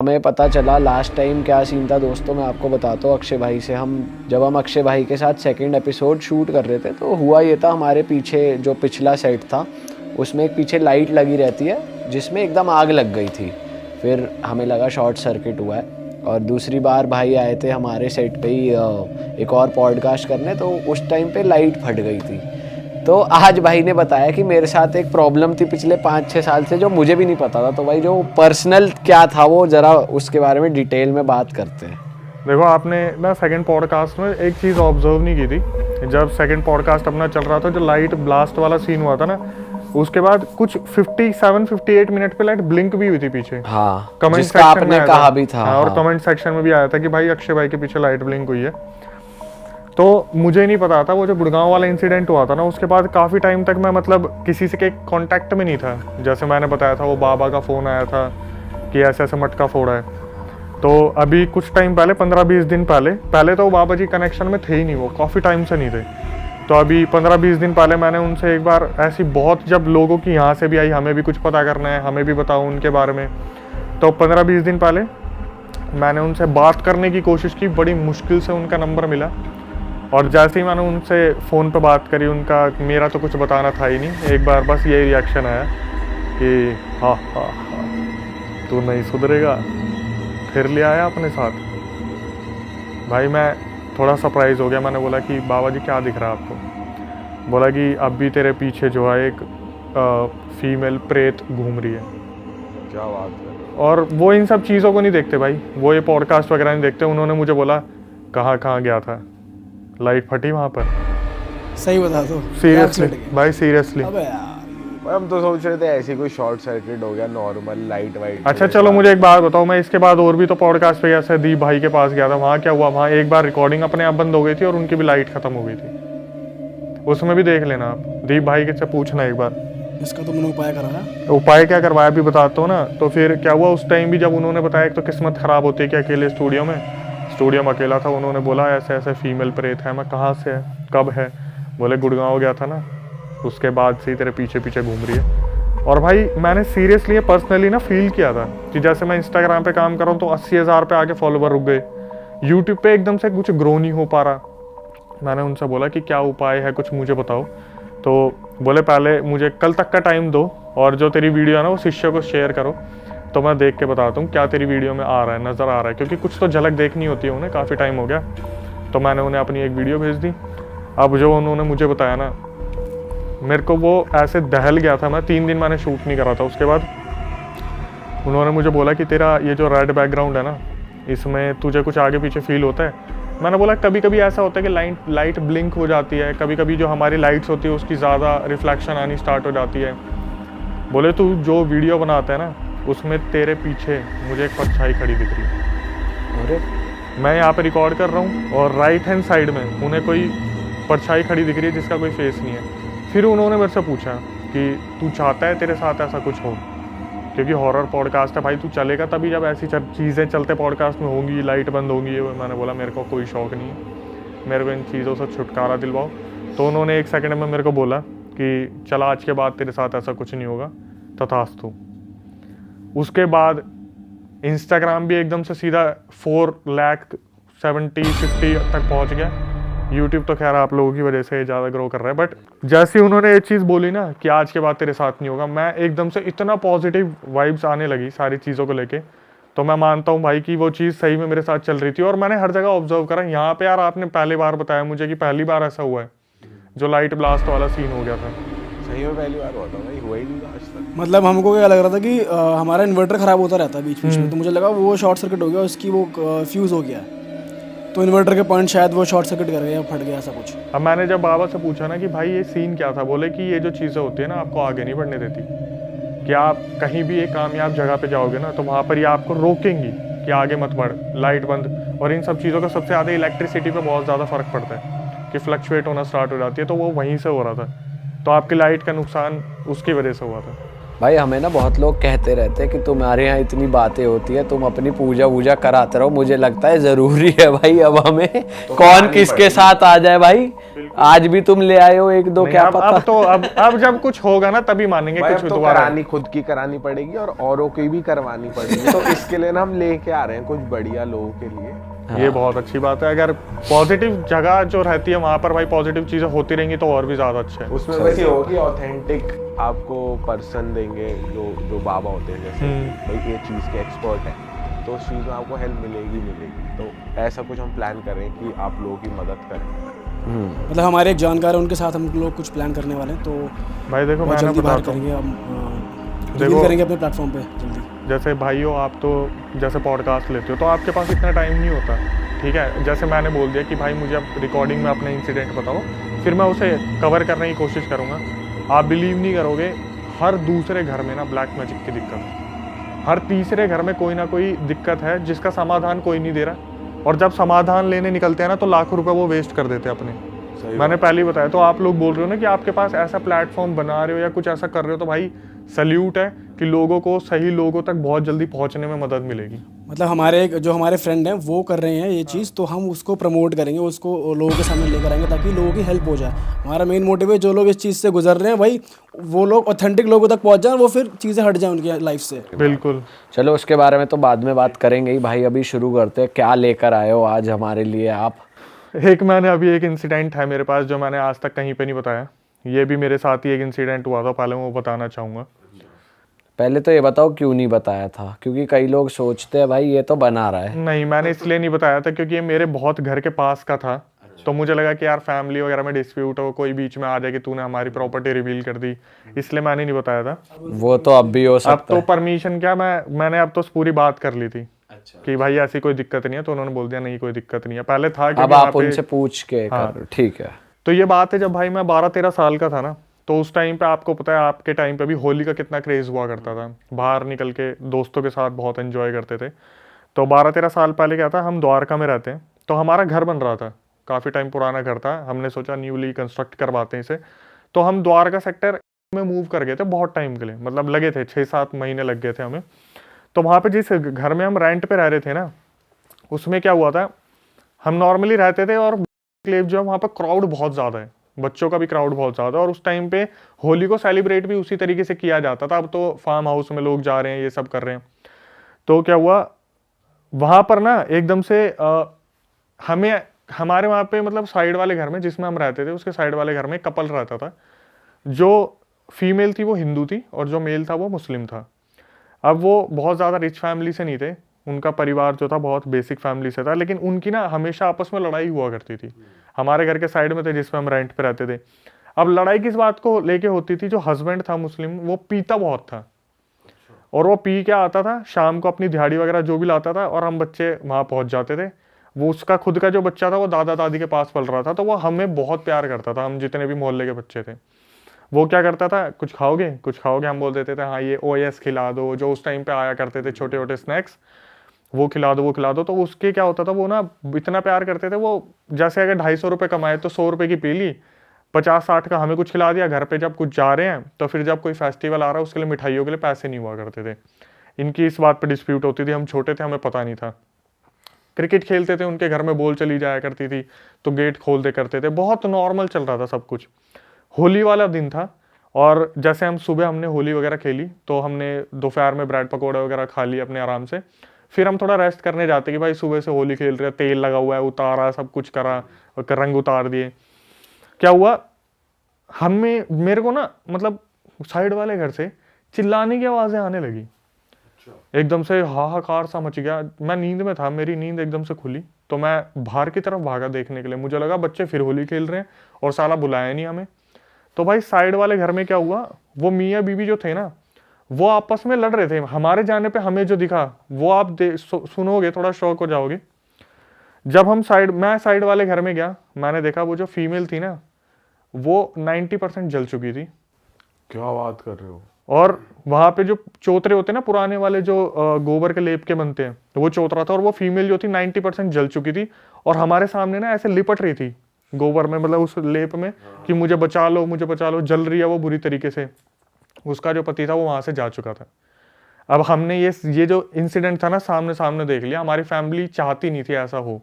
हमें पता चला लास्ट टाइम क्या सीन था दोस्तों, मैं आपको बताता हूँ अक्षय भाई से। जब हम अक्षय भाई के साथ सेकंड एपिसोड शूट कर रहे थे तो हुआ ये था, हमारे पीछे जो पिछला सेट था उसमें एक पीछे लाइट लगी रहती है जिसमें एकदम आग लग गई थी। फिर हमें लगा शॉर्ट सर्किट हुआ है, और दूसरी बार भाई आए थे हमारे सेट पे ही एक और पॉडकास्ट करने, तो उस टाइम पे लाइट फट गई थी। तो आज भाई ने बताया कि मेरे साथ एक प्रॉब्लम थी पिछले 5-6 साल से जो मुझे भी नहीं पता था। तो भाई जो पर्सनल क्या था वो ज़रा उसके बारे में डिटेल में बात करते हैं। देखो, आपने ना सेकंड पॉडकास्ट में एक चीज़ ऑब्जर्व नहीं की थी। जब सेकंड पॉडकास्ट अपना चल रहा था, जो लाइट ब्लास्ट वाला सीन हुआ था ना, उसके बाद कुछ 57-58 मिनट पे लाइट ब्लिंक भी हुई थी पीछे। हाँ, कमेंट जिसका सेक्शन आपने में कहा भी था। हाँ, और कमेंट सेक्शन में भी आया था कि भाई अक्षय भाई के पीछे लाइट ब्लिंक हुई है। तो मुझे नहीं पता था वो जो गुड़गांव वाला इंसिडेंट हुआ था ना, उसके बाद काफ़ी टाइम तक मैं मतलब किसी से के कांटेक्ट में नहीं था। जैसे मैंने बताया था, वो बाबा का फ़ोन आया था कि ऐसे ऐसे मटका फोड़ा है। तो अभी कुछ टाइम पहले, 15-20 दिन पहले तो वो बाबा जी कनेक्शन में थे ही नहीं, वो काफ़ी टाइम से नहीं थे। तो अभी 15-20 दिन पहले मैंने उनसे एक बार ऐसी बहुत, जब लोगों की यहाँ से भी आई, हमें भी कुछ पता करना है, हमें भी बताओ उनके बारे में, तो 15-20 दिन पहले मैंने उनसे बात करने की कोशिश की। बड़ी मुश्किल से उनका नंबर मिला, और जैसे ही मैंने उनसे फ़ोन पे बात करी, उनका मेरा तो कुछ बताना था ही नहीं। एक बार बस यही रिएक्शन आया कि हाँ हाँ हाँ, तू नहीं सुधरेगा, फिर ले आया अपने साथ। भाई मैं थोड़ा सरप्राइज़ हो गया। मैंने बोला कि बाबा जी क्या दिख रहा है आपको? बोला कि अब भी तेरे पीछे जो है एक फीमेल प्रेत घूम रही है। क्या बात है। और वो इन सब चीज़ों को नहीं देखते भाई, वो ये पॉडकास्ट वगैरह नहीं देखते। उन्होंने मुझे बोला कहाँ कहाँ गया था, लाइट फटी वहाँ पर। सही बता दो सीरियसली भाई, सीरियसली। अबे यार, हम तो सोच रहे थे ऐसी कोई शॉर्ट सर्किट हो गया, नॉर्मल लाइट वाइट। अच्छा चलो, मुझे एक बात बताओ, मैं इसके बाद और भी तो पॉडकास्ट पे गया, दीप भाई के पास गया था। वहाँ क्या हुआ? वहाँ एक बार रिकॉर्डिंग अपने आप बंद हो गई थी और उनकी भी लाइट खत्म हो गई थी। उसमें भी देख लेना आप, दीप भाई के से पूछना एक बार। इसका तो मैंने उपाय कराया। उपाय क्या करवाया भी बताता हूँ ना। तो फिर क्या हुआ उस टाइम भी, जब उन्होंने बताया, एक तो किस्मत खराब होती है कि अकेले स्टूडियो में अकेला था। उन्होंने बोला ऐसे ऐसे फीमेल प्रेत है। मैं कहाँ से है, कब है? बोले गुड़गांव गया था ना, उसके बाद से ही तेरे पीछे पीछे घूम रही है। और भाई मैंने सीरियसली पर्सनली ना फील किया था कि जैसे मैं इंस्टाग्राम पे काम कर रहा हूँ तो 80,000 पे आके फॉलोवर रुक गए, यूट्यूब पे एकदम से कुछ ग्रो नहीं हो पा रहा। मैंने उनसे बोला कि क्या उपाय है, कुछ मुझे बताओ। तो बोले पहले मुझे कल तक का टाइम दो, और जो तेरी वीडियो है ना वो शिष्य को शेयर करो, तो मैं देख के बताता हूँ क्या तेरी वीडियो में आ रहा है, नज़र आ रहा है। क्योंकि कुछ तो झलक देखनी होती है उन्हें, काफ़ी टाइम हो गया। तो मैंने उन्हें अपनी एक वीडियो भेज दी। अब जो उन्होंने मुझे बताया ना, मेरे को वो ऐसे दहल गया था। मैं 3 दिन मैंने शूट नहीं करा था। उसके बाद उन्होंने मुझे बोला कि तेरा ये जो रेड बैकग्राउंड है ना, इसमें तुझे कुछ आगे पीछे फील होता है? मैंने बोला कभी कभी ऐसा होता है कि लाइट ब्लिंक हो जाती है, कभी कभी जो हमारी लाइट्स होती है उसकी ज़्यादा रिफ्लेक्शन आनी स्टार्ट हो जाती है। बोले तू जो वीडियो बनाता है ना, उसमें तेरे पीछे मुझे एक परछाई खड़ी दिख रही है। अरे मैं यहाँ पे रिकॉर्ड कर रहा हूँ और राइट हैंड साइड में उन्हें कोई परछाई खड़ी दिख रही है जिसका कोई फेस नहीं है। फिर उन्होंने मेरे से पूछा कि तू चाहता है तेरे साथ ऐसा कुछ हो? क्योंकि हॉरर पॉडकास्ट है भाई, तू चलेगा तभी जब ऐसी चीज़ें चलते पॉडकास्ट में होंगी, लाइट बंद होंगी। मैंने बोला मेरे को कोई शौक़ नहीं है, मेरे को इन चीज़ों से छुटकारा दिलवाओ। तो उन्होंने 1 सेकंड में मेरे को बोला कि चल आज के बाद तेरे साथ ऐसा कुछ नहीं होगा, तथास्तु। उसके बाद इंस्टाग्राम भी एकदम से सीधा 4,70,50 तक पहुँच गया। यूट्यूब तो खैर आप लोगों की वजह से ज़्यादा ग्रो कर रहा है। बट जैसे उन्होंने ये चीज़ बोली ना कि आज के बाद तेरे साथ नहीं होगा, मैं एकदम से इतना पॉजिटिव वाइब्स आने लगी सारी चीज़ों को लेके। तो मैं मानता हूँ भाई कि वो चीज़ सही में मेरे साथ चल रही थी। और मैंने हर जगह ऑब्जर्व करा। यहाँ पे यार आपने पहली बार बताया मुझे कि पहली बार ऐसा हुआ है जो लाइट ब्लास्ट वाला सीन हो गया था। सही में पहली बार हुआ था भाई, हुआ ही नहीं था आज तक। मतलब हमको क्या लग रहा था कि हमारा इन्वर्टर ख़राब होता रहता है बीच बीच में, तो मुझे लगा वो शॉर्ट सर्किट हो गया, उसकी वो फ्यूज़ हो गया, तो इन्वर्टर के पॉइंट शायद वो शॉर्ट सर्किट कर गया, फट गया, ऐसा कुछ। अब मैंने जब बाबा से पूछा ना कि भाई ये सीन क्या था, बोले कि ये जो चीज़ें होती है ना आपको आगे नहीं बढ़ने देती, कि आप कहीं भी एक कामयाब जगह पे जाओगे ना तो वहाँ पर ये आपको रोकेंगी कि आगे मत बढ़, लाइट बंद। और इन सब चीज़ों का सबसे ज़्यादा इलेक्ट्रिसिटी पे बहुत ज़्यादा फ़र्क पड़ता है कि फ्लक्चुएट होना स्टार्ट हो जाती है। तो वो वहीं से हो रहा था, तो आपकी लाइट का नुकसान उसकी वजह से हुआ था। भाई हमें ना बहुत लोग कहते रहते हैं कि तुम्हारे यहाँ इतनी बातें होती है, तुम अपनी पूजा वूजा कराते रहो। मुझे लगता है ज़रूरी है भाई अब हमें, तो कौन किसके साथ आ जाए भाई आज भी तुम ले आए हो एक दो, नहीं, क्या अब पता। तो अब जब कुछ होगा ना तभी मानेंगे भाई कुछ अब तो दोबारा। करानी खुद की करानी पड़ेगी और औरों की भी करवानी पड़ेगी, तो इसके लिए ना हम लेके आ रहे हैं कुछ बढ़िया लोगों के लिए। ये बहुत अच्छी बात है। अगर पॉजिटिव जगह जो रहती है वहां पर भाई पॉजिटिव चीजें होती रहेंगी तो और भी ज्यादा अच्छा है। उसमें बस ये होगा कि ऑथेंटिक आपको पर्सन देंगे जो जो बाबा होते हैं, जैसे कि भाई ये चीज़ के एक्सपर्ट है, तो उस चीज़ में आपको हेल्प मिलेगी। तो ऐसा कुछ हम प्लान करें कि आप लोगों की मदद करें। मतलब हमारे एक जानकार है, उनके साथ हम लोग कुछ प्लान करने वाले हैं, तो भाई देखो बहुत मैं ना जल्दी बाहर बताता हूँ, करेंगे हम, देखो- रिवील करेंगे अपने प्लेटफॉर्म पे जल्दी। जैसे भाइयों आप तो जैसे पॉडकास्ट लेते हो तो आपके पास इतना टाइम नहीं होता, ठीक है। जैसे मैंने बोल दिया कि भाई मुझे अब रिकॉर्डिंग में अपना इंसिडेंट बताओ, फिर मैं उसे कवर करने की कोशिश करूँगा। आप बिलीव नहीं करोगे, हर दूसरे घर में ना ब्लैक मैजिक की दिक्कत है, हर तीसरे घर में कोई ना कोई दिक्कत है जिसका समाधान कोई नहीं दे रहा, और जब समाधान लेने निकलते हैं ना तो लाखों रुपए वो वेस्ट कर देते हैं अपने। मैंने पहले ही बताया। तो आप लोग बोल रहे हो ना कि आपके पास ऐसा प्लेटफॉर्म बना रहे हो या कुछ ऐसा कर रहे हो, तो भाई सल्यूट है कि लोगों को सही लोगों तक बहुत जल्दी पहुंचने में मदद मिलेगी। मतलब हमारे फ्रेंड हैं वो कर रहे हैं ये चीज़, तो हम उसको प्रमोट करेंगे, उसको लोगों के सामने लेकर आएंगे ताकि लोगों की हेल्प हो जाए। हमारा मेन मोटिव है जो लोग इस चीज़ से गुजर रहे हैं भाई, वो लोग ऑथेंटिक लोगों तक पहुंच जाए, वो फिर चीज़ें हट जाए उनकी लाइफ से। बिल्कुल। चलो उसके बारे में तो बाद में बात करेंगे ही भाई, अभी शुरू करते हैं। क्या लेकर आए हो आज हमारे लिए आप? मैंने अभी एक इंसिडेंट है मेरे पास जो मैंने आज तक कहीं पे नहीं बताया। ये भी मेरे साथ ही एक इंसिडेंट हुआ था, पहले मैं वो बताना चाहूँगा। पहले तो ये बताओ क्यों नहीं बताया था, क्योंकि कई लोग सोचते हैं भाई ये तो बना रहा है। नहीं, मैंने इसलिए नहीं बताया था क्योंकि ये मेरे बहुत घर के पास का था। तो मुझे लगा कि यार फैमिली वगैरह में डिस्प्यूट हो, कोई बीच में आ जाए कि तूने हमारी प्रॉपर्टी रिवील कर दी, इसलिए मैंने नहीं बताया था। वो तो अब भी हो अब सकता तो है। परमिशन क्या, मैंने अब तो पूरी बात कर ली थी कि भाई ऐसी कोई दिक्कत नहीं है, तो उन्होंने बोल दिया नहीं कोई दिक्कत नहीं है। पहले था अब क्योंकि आप वहाँ पे- उनसे पूछ के हाँ। कर, ठीक है। तो ये बात है जब भाई मैं 12-13 साल का था ना, तो उस टाइम पे आपको पता है आपके टाइम पे भी होली का कितना क्रेज हुआ करता था, बाहर निकल के दोस्तों के साथ बहुत एंजॉय करते थे। तो 12-13 साल पहले क्या था, हम द्वारका में रहते हैं, तो हमारा घर बन रहा था, काफ़ी टाइम पुराना घर था। हमने सोचा न्यूली कंस्ट्रक्ट करवाते हैं इसे, तो हम द्वारका सेक्टर में मूव कर गए थे बहुत टाइम के लिए, मतलब लगे थे 6-7 महीने लग गए थे हमें। तो वहाँ पे जिस घर में हम रेंट पे रह रहे थे ना, उसमें क्या हुआ था, हम नॉर्मली रहते थे और क्लेव जो है वहाँ पर क्राउड बहुत ज़्यादा है, बच्चों का भी क्राउड बहुत ज़्यादा है, और उस टाइम पे होली को सेलिब्रेट भी उसी तरीके से किया जाता था। अब तो फार्म हाउस में लोग जा रहे हैं, ये सब कर रहे हैं। तो क्या हुआ वहाँ पर ना एकदम से हमारे वहाँ पे मतलब साइड वाले घर में जिसमें हम रहते थे, उसके साइड वाले घर में कपल रहता था। जो फीमेल थी वो हिंदू थी और जो मेल था वो मुस्लिम था। अब वो बहुत ज़्यादा रिच फैमिली से नहीं थे, उनका परिवार जो था बहुत बेसिक फैमिली से था, लेकिन उनकी ना हमेशा आपस में लड़ाई हुआ करती थी। हमारे घर के साइड में थे जिसमें हम रेंट पे रहते थे। अब लड़ाई किस बात को लेके होती थी, जो हस्बैंड था मुस्लिम वो पीता बहुत था, और वो पी के आता था शाम को अपनी दिहाड़ी वगैरह जो भी लाता था, और हम बच्चे वहाँ पहुँच जाते थे। वो उसका खुद का जो बच्चा था वो दादा दादी के पास पल रहा था, तो वो हमें बहुत प्यार करता था, हम जितने भी मोहल्ले के बच्चे थे। वो क्या करता था, कुछ खाओगे कुछ खाओगे, हम बोल देते थे हाँ ये OS खिला दो, जो उस टाइम पे आया करते थे छोटे छोटे स्नैक्स, वो खिला दो वो खिला दो। तो उसके क्या होता था, वो ना इतना प्यार करते थे, वो जैसे अगर 250 रुपये कमाए तो 100 रुपये की पी ली, 50-60 का हमें कुछ खिला दिया। घर पे जब कुछ जा रहे हैं तो फिर जब कोई फेस्टिवल आ रहा है उसके लिए मिठाइयों के लिए पैसे नहीं हुआ करते थे। इनकी इस बात पर डिस्प्यूट होती थी, हम छोटे थे हमें पता नहीं था। क्रिकेट खेलते थे, उनके घर में बॉल चली जाया करती थी तो गेट खोल दे करते थे, बहुत नॉर्मल चल रहा था सब कुछ। होली वाला दिन था, और जैसे हम सुबह हमने होली वगैरह खेली, तो हमने दोपहर में ब्रेड पकौड़े वगैरह खा लिए अपने आराम से। फिर हम थोड़ा रेस्ट करने जाते कि भाई सुबह से होली खेल रहे, तेल लगा हुआ है, उतारा सब कुछ करा, रंग उतार दिए। क्या हुआ, मेरे को ना मतलब साइड वाले घर से चिल्लाने की आवाज़ें आने लगी, एकदम से हाहाकार सा मच गया। मैं नींद में था, मेरी नींद एकदम से खुली, तो मैं बाहर की तरफ भागा देखने के लिए। मुझे लगा बच्चे फिर होली खेल रहे हैं और साला बुलाया नहीं हमें। तो भाई साइड वाले घर में क्या हुआ, वो मियाँ बीवी जो थे ना, वो आपस में लड़ रहे थे। हमारे जाने पे हमें जो दिखा वो आप सुनोगे, थोड़ा शौक हो जाओगे। जब मैं साइड वाले घर में गया, मैंने देखा वो जो फीमेल थी ना वो 90% जल चुकी थी। क्या बात कर रहे हो? और वहां पे जो चौतरे होते हैं ना पुराने वाले, जो गोबर के लेप के बनते हैं, तो वो चौतरा था, और वो फीमेल जो थी 90% जल चुकी थी, और हमारे सामने ना ऐसे लिपट रही थी गोबर में, मतलब उस लेप में, कि मुझे बचा लो मुझे बचा लो। जल रही है वो बुरी तरीके से। उसका जो पति था वो वहां से जा चुका था। अब हमने ये जो इंसिडेंट था ना सामने सामने देख लिया। हमारी फैमिली चाहती नहीं थी ऐसा हो,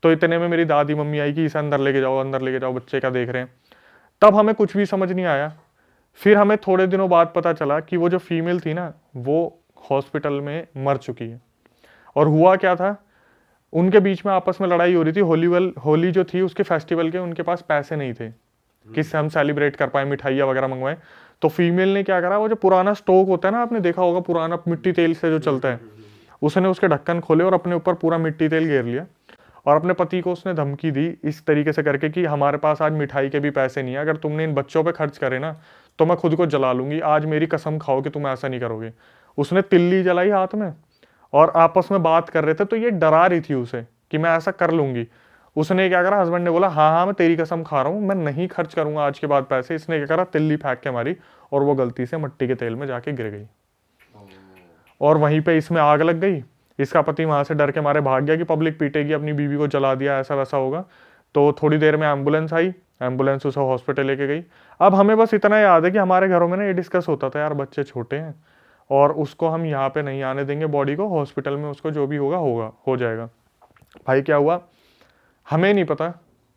तो इतने में मेरी दादी मम्मी आई कि इसे अंदर लेके जाओ, अंदर लेके जाओ, बच्चे क्या देख रहे हैं। तब हमें कुछ भी समझ नहीं आया। फिर हमें थोड़े दिनों बाद पता चला कि वो जो फीमेल थी ना, वो हॉस्पिटल में मर चुकी है। और हुआ क्या था, उनके बीच में आपस में लड़ाई हो रही थी। होली जो थी उसके फेस्टिवल के उनके पास पैसे नहीं थे कि हम सेलिब्रेट कर पाए, मिठाइयाँ वगैरह मंगवाएं। तो फीमेल ने क्या करा, वो जो पुराना स्टोव होता है ना, आपने देखा होगा पुराना मिट्टी तेल से जो चलता है, उसने उसके ढक्कन खोले और अपने ऊपर पूरा मिट्टी तेल घेर लिया। और अपने पति को उसने धमकी दी इस तरीके से करके कि हमारे पास आज मिठाई के भी पैसे नहीं है, अगर तुमने इन बच्चों पे खर्च करे ना तो मैं खुद को जला लूंगी, आज मेरी कसम खाओ कि तुम ऐसा नहीं करोगे। उसने तिल्ली जलाई हाथ में और आपस में बात कर रहे थे, तो ये डरा रही थी उसे कि मैं ऐसा कर लूंगी। उसने क्या करा, हस्बैंड ने बोला हाँ हाँ मैं तेरी कसम खा रहा हूँ, मैं नहीं खर्च करूंगा आज के बाद पैसे। इसने क्या करा, तिल्ली फेंक के मारी और वो गलती से मिट्टी के तेल में जाके गिर गई और वहीं पे इसमें आग लग गई। इसका पति वहां से डर के मारे भाग गया कि पब्लिक पीटेगी, अपनी बीवी को जला दिया, ऐसा वैसा होगा। तो थोड़ी देर में एम्बुलेंस आई, एम्बुलेंस उसे हॉस्पिटल लेके गई। अब हमें बस इतना याद है कि हमारे घरों में ना ये डिस्कस होता था, यार बच्चे छोटे हैं और उसको हम यहाँ पे नहीं आने देंगे, बॉडी को हॉस्पिटल में उसको जो भी होगा हो जाएगा। भाई क्या हुआ हमें नहीं पता,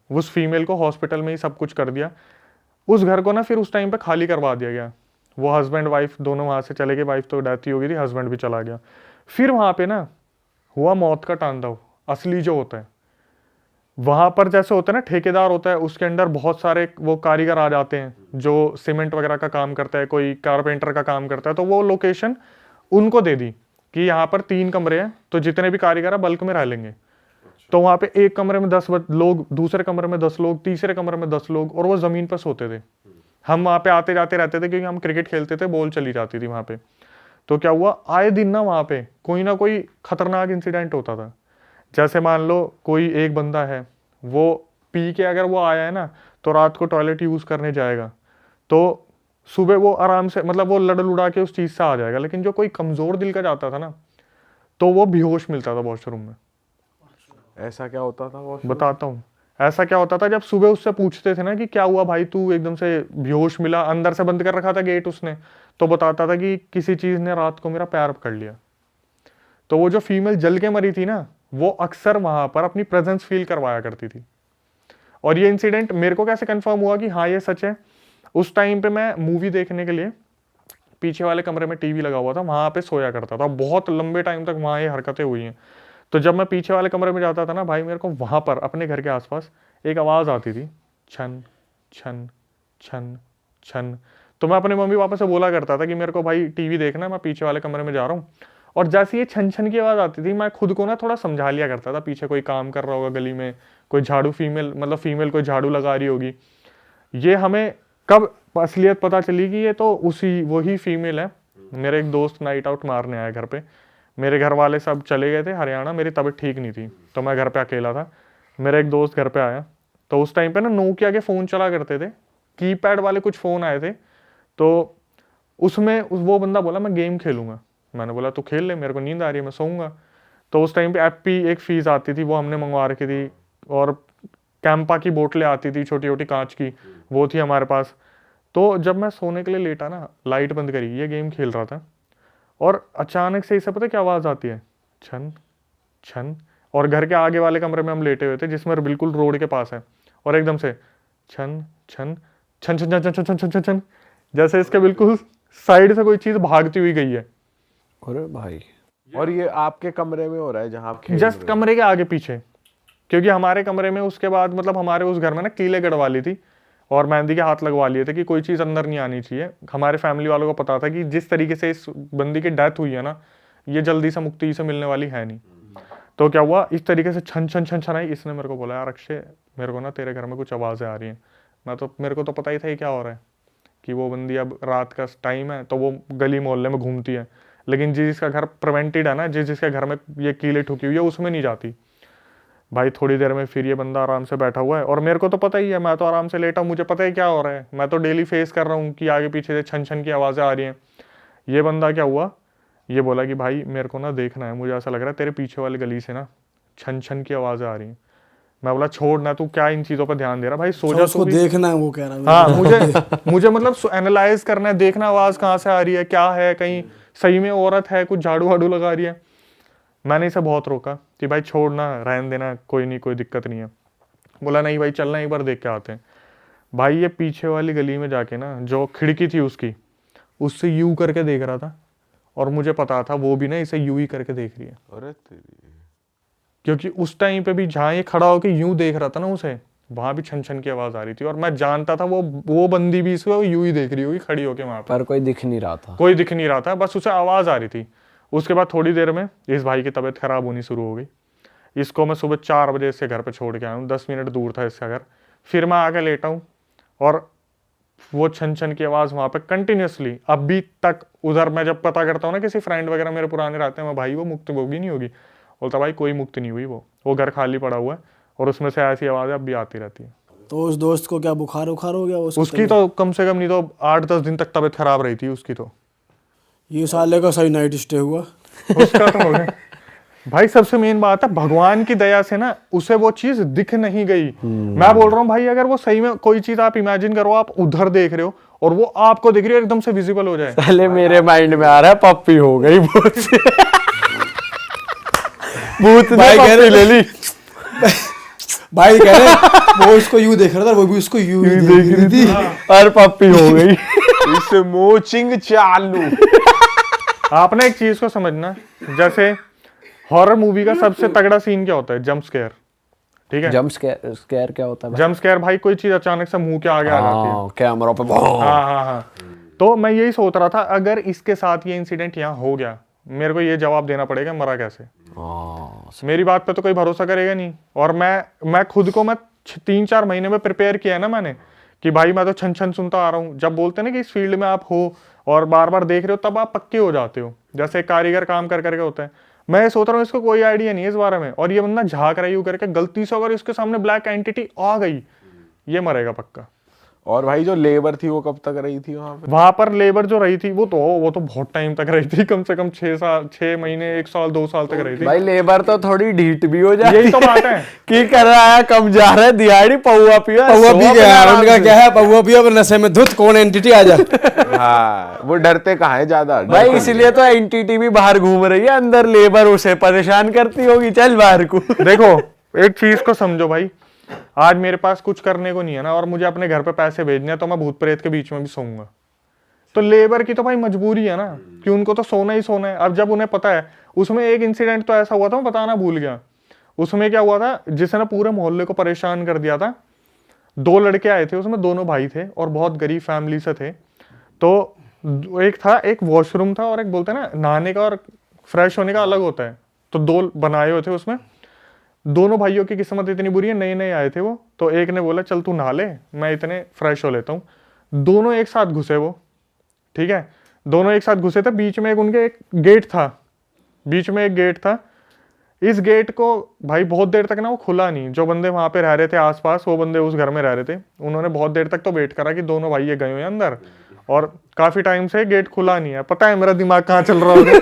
उस फीमेल को हॉस्पिटल में ही सब कुछ कर दिया। उस घर को ना फिर उस टाइम पे खाली करवा दिया गया। वो हस्बैंड वाइफ दोनों वहाँ से चले गए, वाइफ तो डेथ ही हो गई थी, हस्बैंड भी चला गया। फिर वहाँ पे ना हुआ मौत का तांडव असली जो होता है। वहाँ पर जैसे होता है ना, ठेकेदार होता है, उसके अंदर बहुत सारे वो कारीगर आ जाते हैं जो सीमेंट वगैरह का काम करता है, कोई कारपेंटर का काम करता है। तो वो लोकेशन उनको दे दी कि यहाँ पर 3 कमरे हैं, तो जितने भी कारीगर है बल्क में रह लेंगे। तो वहाँ पे एक कमरे में 10 लोग, दूसरे कमरे में 10 लोग, तीसरे कमरे में 10 लोग, और वो जमीन पर सोते थे। हम वहाँ पे आते जाते रहते थे क्योंकि हम क्रिकेट खेलते थे, बॉल चली जाती थी वहाँ पे। तो क्या हुआ, आए दिन ना वहाँ पे कोई ना कोई खतरनाक इंसिडेंट होता था। जैसे मान लो कोई एक बंदा है, वो पी के अगर वो आया है ना, तो रात को टॉयलेट यूज करने जाएगा, तो सुबह वो आराम से मतलब वो लड़ लुड़ा के उस चीज से आ जाएगा। लेकिन जो कोई कमजोर दिल का जाता था ना, तो वो बेहोश मिलता था वॉशरूम में। ऐसा क्या होता था वो? बताता हूँ ऐसा क्या होता था। जब सुबह उससे पूछते थे ना कि क्या हुआ भाई, तू एकदम से बेहोश मिला, अंदर से बंद कर रखा था गेट उसने, तो बताता था कि किसी चीज ने रात को मेरा पैर पकड़ लिया। तो वो जो फीमेल जल के मरी थी ना, वो अक्सर वहां पर अपनी प्रेजेंस फील करवाया करती थी। और ये इंसिडेंट मेरे को कैसे कंफर्म हुआ कि हाँ ये सच है, उस टाइम पे मैं मूवी देखने के लिए पीछे वाले कमरे में टीवी लगा हुआ था, वहां पे सोया करता था। बहुत लंबे टाइम तक वहां ये हरकतें हुई हैं। तो जब मैं पीछे वाले कमरे में जाता था ना भाई, मेरे को वहां पर अपने घर के आसपास एक आवाज आती थी, छन छन छन छन। तो मैं अपने मम्मी पापा से बोला करता था कि मेरे को भाई टीवी देखना, मैं पीछे वाले कमरे में जा रहा हूँ। और जैसे ये छन छन की आवाज आती थी, मैं खुद को ना थोड़ा समझा लिया करता था, पीछे कोई काम कर रहा होगा गली में, कोई झाड़ू फीमेल कोई झाड़ू लगा रही होगी। ये हमें कब असलियत पता चली कि ये तो वही फीमेल है। मेरे एक दोस्त नाइट आउट मारने आया घर पे, मेरे घर वाले सब चले गए थे हरियाणा, मेरी तबीयत ठीक नहीं थी, तो मैं घर पे अकेला था। मेरा एक दोस्त घर पे आया, तो उस टाइम पे ना नोकिया के फ़ोन चला करते थे, कीपैड वाले कुछ फ़ोन आए थे। तो उसमें वो बंदा बोला मैं गेम खेलूंगा। मैंने बोला तू खेल ले, मेरे को नींद आ रही है, मैं सोऊंगा। तो उस टाइम पे एप्पी एक फीस आती थी, वो हमने मंगवा रखी थी, और कैंपा की बोतलें आती थी छोटी छोटी कांच की, वो थी हमारे पास। तो जब मैं सोने के लिए लेटा ना, लाइट बंद करी, ये गेम खेल रहा था, और अचानक से इसे पता क्या आवाज़ आती है, छन छन। और घर के आगे वाले कमरे में हम लेटे हुए थे, जिसमें बिल्कुल रोड के पास है, और एकदम से छन छन छन छन छन छन छन छन छन छन, जैसे इसके बिल्कुल साइड से कोई चीज़ भागती हुई गई है। अरे भाई, और ये आपके कमरे में हो रहा है जहाँ आप खेल जस्ट रहे हो? कमरे के आगे पीछे, क्योंकि हमारे कमरे में उसके बाद मतलब हमारे उस घर में ना कीले गड़वा ली थी और मेहंदी के हाथ लगवा लिए थे कि कोई चीज़ अंदर नहीं आनी चाहिए। हमारे फैमिली वालों को पता था कि जिस तरीके से इस बंदी की डेथ हुई है ना, ये जल्दी से मुक्ति से मिलने वाली है नहीं। तो क्या हुआ, इस तरीके से छन छन छन छन आई। इसने मेरे को बोला यार अक्षय, मेरे को ना तेरे घर में कुछ आवाज़ें आ रही हैं। मेरे को तो पता ही था ये क्या हो रहा है, कि वो बंदी अब रात का टाइम है तो वो गली मोहल्ले में घूमती है, लेकिन जिसका घर प्रिवेंटेड है ना, जिसके घर में ये कीले ठुकी हुई है, उसमें नहीं जाती। भाई थोड़ी देर में फिर ये बंदा आराम से बैठा हुआ है, और मेरे को तो पता ही है, मैं तो आराम से लेटा हूँ, मुझे पता है क्या हो रहा है, मैं तो डेली फेस कर रहा हूँ कि आगे पीछे से छन छन की आवाज़ें आ रही हैं। ये बंदा क्या हुआ, ये बोला कि भाई मेरे को ना देखना है, मुझे ऐसा लग रहा है तेरे पीछे वाली गली से ना छन छन की आवाज़ें आ रही हैं। मैं बोला छोड़ ना, तू क्या इन चीज़ों पर ध्यान दे रहा भाई, सो जा। उसको देखना है, वो कह रहा है। हाँ, मुझे मतलब एनालाइज करना है, देखना आवाज़ कहाँ से आ रही है, क्या है, कहीं सही में औरत है, कुछ झाड़ू वाड़ू लगा रही है। मैंने इसे बहुत रोका, कि भाई छोड़ना, रहने देना, कोई नहीं, कोई दिक्कत नहीं है। बोला नहीं भाई चलना, एक बार देख के आते हैं। भाई ये पीछे वाली गली में जाके ना, जो खिड़की थी उसकी, उससे यू करके देख रहा था, और मुझे पता था वो भी ना इसे यू ही करके देख रही है। अरे तेरी, क्योंकि उस टाइम पे भी जहाँ ये खड़ा होकर यूं देख रहा था ना उसे, वहां भी छन छन की आवाज आ रही थी, और मैं जानता था वो बंदी भी इसको यूं ही देख रही होगी खड़ी होके वहां पर कोई दिख नहीं रहा था। कोई दिख नहीं रहा था, बस उसे आवाज आ रही थी। उसके बाद थोड़ी देर में इस भाई की तबीयत खराब होनी शुरू हो गई। इसको मैं सुबह 4 बजे इसके घर पे छोड़ के आया हूँ, 10 मिनट दूर था इसका घर। फिर मैं आके लेटा हूँ, और वो छन छन की आवाज वहां पे कंटिन्यूसली अभी तक। उधर मैं जब पता करता हूँ ना किसी फ्रेंड वगैरह मेरे पुराने रहते हैं, मैं भाई वो मुक्त होगी नहीं होगी, बोलता भाई कोई मुक्त नहीं हुई, वो घर खाली पड़ा हुआ है, और उसमें से ऐसी आवाजें अब भी आती रहती है। तो उस दोस्त को क्या बुखार उखार हो गया? उसकी तो कम से कम नहीं तो 8-10 दिन तक तबीयत खराब रही थी उसकी। तो ये साले का सही नाइट स्टे हुआ। उसका तो हो गया। भाई सबसे मेन बात है, भगवान की दया से ना उसे वो चीज दिख नहीं गई। मैं बोल रहा हूँ भाई, अगर वो सही में कोई चीज आप इमेजिन करो, आप उधर देख रहे हो और वो आपको दिख रही है, एकदम से विजिबल हो जाए। पहले मेरे माइंड में आ रहा है पप्पी हो गई भूत से। भूत ने पप्पी ले ली। भाई कह रहे वो उसको यूं देख रहा था, वो भी उसको यूं ही देख रही थी, और पप्पी हो गई। इससे मोचिंग चालू। आपने एक चीज को समझना, जैसे हॉरर मूवी का सबसे तगड़ा सीन क्या होता है? Jump scare. ठीक है, जंप स्केयर क्या होता है? जंप स्केयर भाई कोई चीज अचानक से मुंह के आगे आ जाती है, कैमरा पे। हाँ। तो मैं यही सोच रहा था, अगर इसके साथ ये इंसिडेंट यहाँ हो गया, मेरे को ये जवाब देना पड़ेगा मरा कैसे। मेरी बात पे तो कोई भरोसा करेगा नहीं। और मैं खुद को 3-4 महीने में प्रिपेयर किया है ना मैंने, कि भाई मैं तो छन छन सुनता आ रहा हूँ। जब बोलते हैं ना कि इस फील्ड में आप हो और बार बार देख रहे हो, तब आप पक्के हो जाते हो। जैसे कारीगर काम कर करके होता है। मैं ये सोच रहा हूँ इसको कोई आइडिया नहीं है इस बारे में, और ये बंदा झाँक रहा है यूं करके, गलती से अगर इसके सामने ब्लैक एंटिटी आ गई, ये मरेगा पक्का। और भाई जो लेबर थी वो कब तक रही थी वहां पे? वहां पर लेबर जो रही थी वो तो बहुत टाइम तक रही थी, कम से कम 6 महीने, 1 साल, 2 साल तक रही थी। भाई लेबर तो थोड़ी ढीठ भी हो जाती है। यही तो बात है कि कर रहा है, कम जा रहा है, दिहाड़ी पौवा पिया, पौवा पी गया। उनका क्या है, पौवा पिया और नशे में धुत, कौन एंटिटी आ जा। हाँ, वो डरते कहाँ है ज्यादा भाई इसलिए तो एंटिटी भी बाहर घूम रही है, अंदर लेबर उसे परेशान करती होगी, चल बाहर को। देखो एक चीज को समझो भाई, आज मेरे पास कुछ करने को नहीं है ना, और मुझे अपने घर पे पैसे भेजने हैं, तो मैं भूत प्रेत के बीच में भी सोऊंगा। तो लेबर की तो भाई मजबूरी है ना, कि उनको तो सोना ही सोना है। अब जब उन्हें पता है, उसमें एक इंसिडेंट तो ऐसा हुआ था, मैं बताना भूल गया। उसमें क्या हुआ था, जिसने पूरे मोहल्ले को परेशान कर दिया था। 2 लड़के आए थे, उसमें दोनों भाई थे और बहुत गरीब फैमिली से थे। तो एक वॉशरूम था, और एक बोलते हैं ना नहाने का और फ्रेश होने का अलग होता है, तो 2 बनाए हुए थे उसमें। दोनों भाइयों की किस्मत इतनी बुरी है, नए नए आए थे वो, तो एक ने बोला चल तू नहा ले, मैं इतने फ्रेश हो लेता हूँ। दोनों एक साथ घुसे वो, ठीक है, दोनों एक साथ घुसे थे। बीच में उनके एक गेट था। इस गेट को भाई बहुत देर तक ना वो खुला नहीं। जो बंदे वहां पे रह रहे थे आसपास, वो बंदे उस घर में रह रहे थे, उन्होंने बहुत देर तक तो वेट करा कि दोनों भाई ये गए हुए अंदर, और काफी टाइम से गेट खुला नहीं है। पता है मेरा दिमाग कहाँ चल रहा होगा?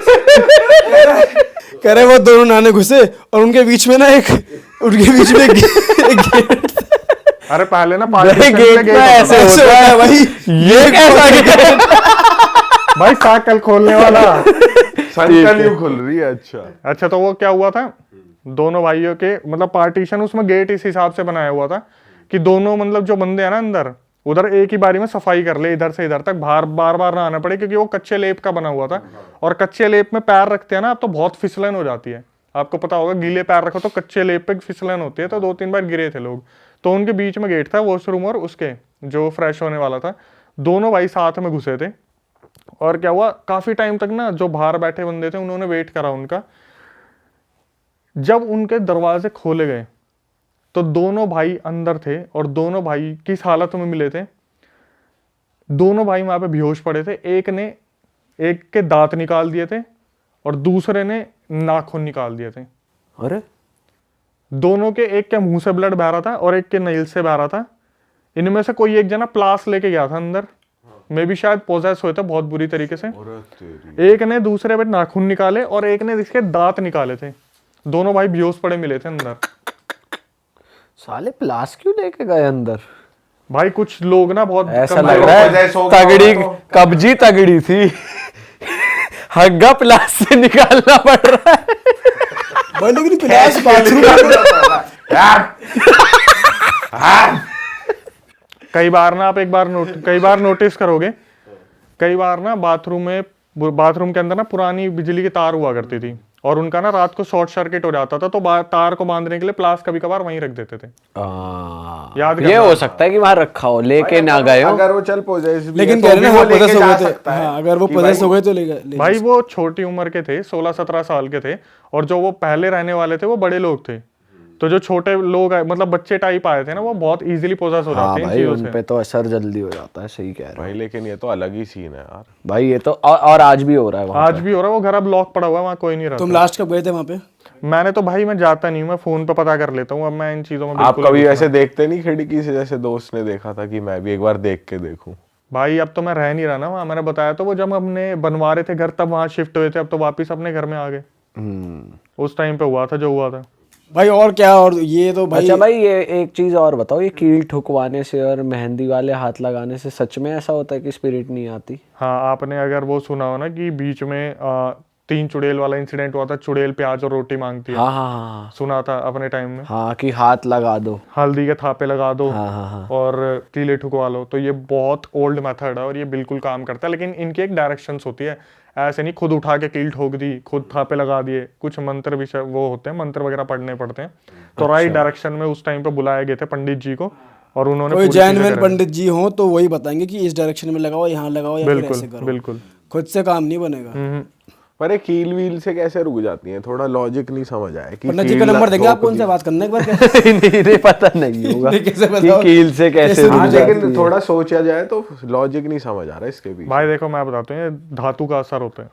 कह रहे वो दोनों नाने घुसे और उनके बीच में एक गेट। अरे पहले ना गेट ऐसे होता है भाई, ये कैसा गेट? भाई साइकिल खोलने वाला साइकिल यूं खुल रही है। अच्छा, तो वो क्या हुआ था, दोनों भाइयों के मतलब पार्टीशन, उसमें गेट इस हिसाब से बनाया हुआ था कि दोनों मतलब जो बंदे हैं ना अंदर, उधर एक ही बारी में सफाई कर ले, इधर से इधर तक बार बार ना आना पड़े, क्योंकि वो कच्चे लेप का बना हुआ था। और कच्चे लेप में पैर रखते हैं ना आप, तो बहुत फिसलन हो जाती है। आपको पता होगा, गीले पैर रखो तो कच्चे लेप पे फिसलन होती है। तो 2-3 बार गिरे थे लोग। तो उनके बीच में गेट था, वॉशरूम और उसके जो फ्रेश होने वाला था। दोनों भाई साथ में घुसे थे, और क्या हुआ, काफी टाइम तक ना जो बाहर बैठे बंदे थे उन्होंने वेट करा उनका। जब उनके दरवाजे खोले गए तो दोनों भाई अंदर थे, और दोनों भाई किस हालत में मिले थे, दोनों भाई वहां पे बेहोश पड़े थे। एक के दांत निकाल दिए थे और दूसरे ने नाखून निकाल दिए थे। अरे दोनों के, एक के मुंह से ब्लड बह रहा था और एक के नेल से बह रहा था। इनमें से कोई एक जना प्लास लेके गया था अंदर, मे भी शायद पोजेस हुए थे बहुत बुरी तरीके से। एक ने दूसरे पे नाखून निकाले और एक ने इसके दांत निकाले थे। दोनों भाई बेहोश पड़े मिले थे अंदर। साले प्लास क्यों लेके गए अंदर? भाई कुछ लोग ना बहुत ऐसा लग रहा है तगड़ी कब्जी तगड़ी थी। हग्गा प्लास से निकालना पड़ रहा है। भाई लेकिन प्लास बाथरूम कई बार ना आप कई बार नोटिस करोगे, कई बार ना बाथरूम के अंदर ना पुरानी बिजली की तार हुआ करती थी और उनका ना रात को शॉर्ट सर्किट हो जाता था, तो तार को बांधने के लिए प्लास कभी कभार वहीं रख देते थे। याद ये हो सकता है कि वहां रखा हो, लेके ना गए हो। अगर वो चल पोजेस भी लेकिन है, कह तो रहे भी ना वो हाँ लेके पोजेस हो जा गए थे, सकता है हाँ अगर वो कि पोजेस भाई- हो गए तो ले भाई वो छोटी उम्र के थे, 16-17 साल के थे, और जो वो पहले रहने वाले थे वो बड़े लोग थे। तो जो छोटे लोग आए, मतलब बच्चे टाइप आए थे ना, वो बहुत इजीली पोजेस हो हाँ जाते हैं इन भाई, चीजों उन से। पे तो असर जल्दी हो जाता है, सही कह रहे भाई लेकिन ये तो अलग ही सीन है यार। हो भाई। ये तो और आज भी हो रहा है वहाँ आज भी हो रहा है, वो घर अब लॉक पड़ा हुआ है, वहाँ कोई नहीं रहता। तुम लास्ट कब गए थे वहाँ पे? मैंने तो भाई मैं जाता नहीं हूँ, मैं फोन पे पता कर लेता हूँ, अब मैं इन चीजों में आप बिल्कुल कभी नहीं ऐसे देखते नहीं खिड़की से, जैसे दोस्त ने देखा था कि मैं भी एक बार देख के देखूं? भाई अब तो मैं रह नहीं रहा ना वहाँ, मैंने बताया तो, वो जब हमने बनवा रहे थे घर तब वहाँ शिफ्ट हुए थे, अब तो वापिस अपने घर में आ गए। उस टाइम पे हुआ था जो हुआ था भाई। और क्या, और ये तो भाई अच्छा भाई, ये एक चीज और बताओ, ये कील ठुकवाने से और मेहंदी वाले हाथ लगाने से सच में ऐसा होता है कि स्पिरिट नहीं आती? हाँ, आपने अगर वो सुना हो ना कि बीच में 3 चुड़ैल वाला इंसिडेंट हुआ था, चुड़ैल प्याज और रोटी मांगती है, हाँ हाँ हाँ सुना था अपने टाइम में। हाँ, कि हाथ लगा दो। हल्दी के थापे लगा दो हाँ हाँ हाँ। और कीले ठुकवा लो, तो ये बहुत ओल्ड मेथड है और ये बिल्कुल काम करता है, लेकिन इनकी एक डायरेक्शंस होती है। ऐसे नहीं खुद उठा के कील ठोक दी, खुद थापे लगा दिए, कुछ मंत्र भी वो होते हैं, मंत्र वगैरह पढ़ने पड़ते हैं। तो राइट डायरेक्शन में उस टाइम पे बुलाए गए थे पंडित जी को, और उन्होंने कोई पूरी चीजें जेन्युइन करी। पंडित जी हो तो वही बताएंगे कि इस डायरेक्शन में लगाओ, यहाँ लगाओ, या फिर बिल्कुल ऐसे करो। बिल्कुल। खुद से काम नहीं बनेगा। पर ये कील वील से कैसे रुक जाती हैं? थोड़ा लॉजिक नहीं समझ आया कि पंडित जी कील का नंबर देंगे ठोक आपको, उनसे दी। बात करना एक बार कैसे? नहीं पता नहीं होगा नहीं, कैसे कि बताओ? कील से कैसे कैसे रुक हाँ, जाती लेकिन है। थोड़ा सोचा जाए तो लॉजिक नहीं समझ आ रहा इसके पीछे। भाई देखो मैं बताता हूँ, ये धातु का असर होता है।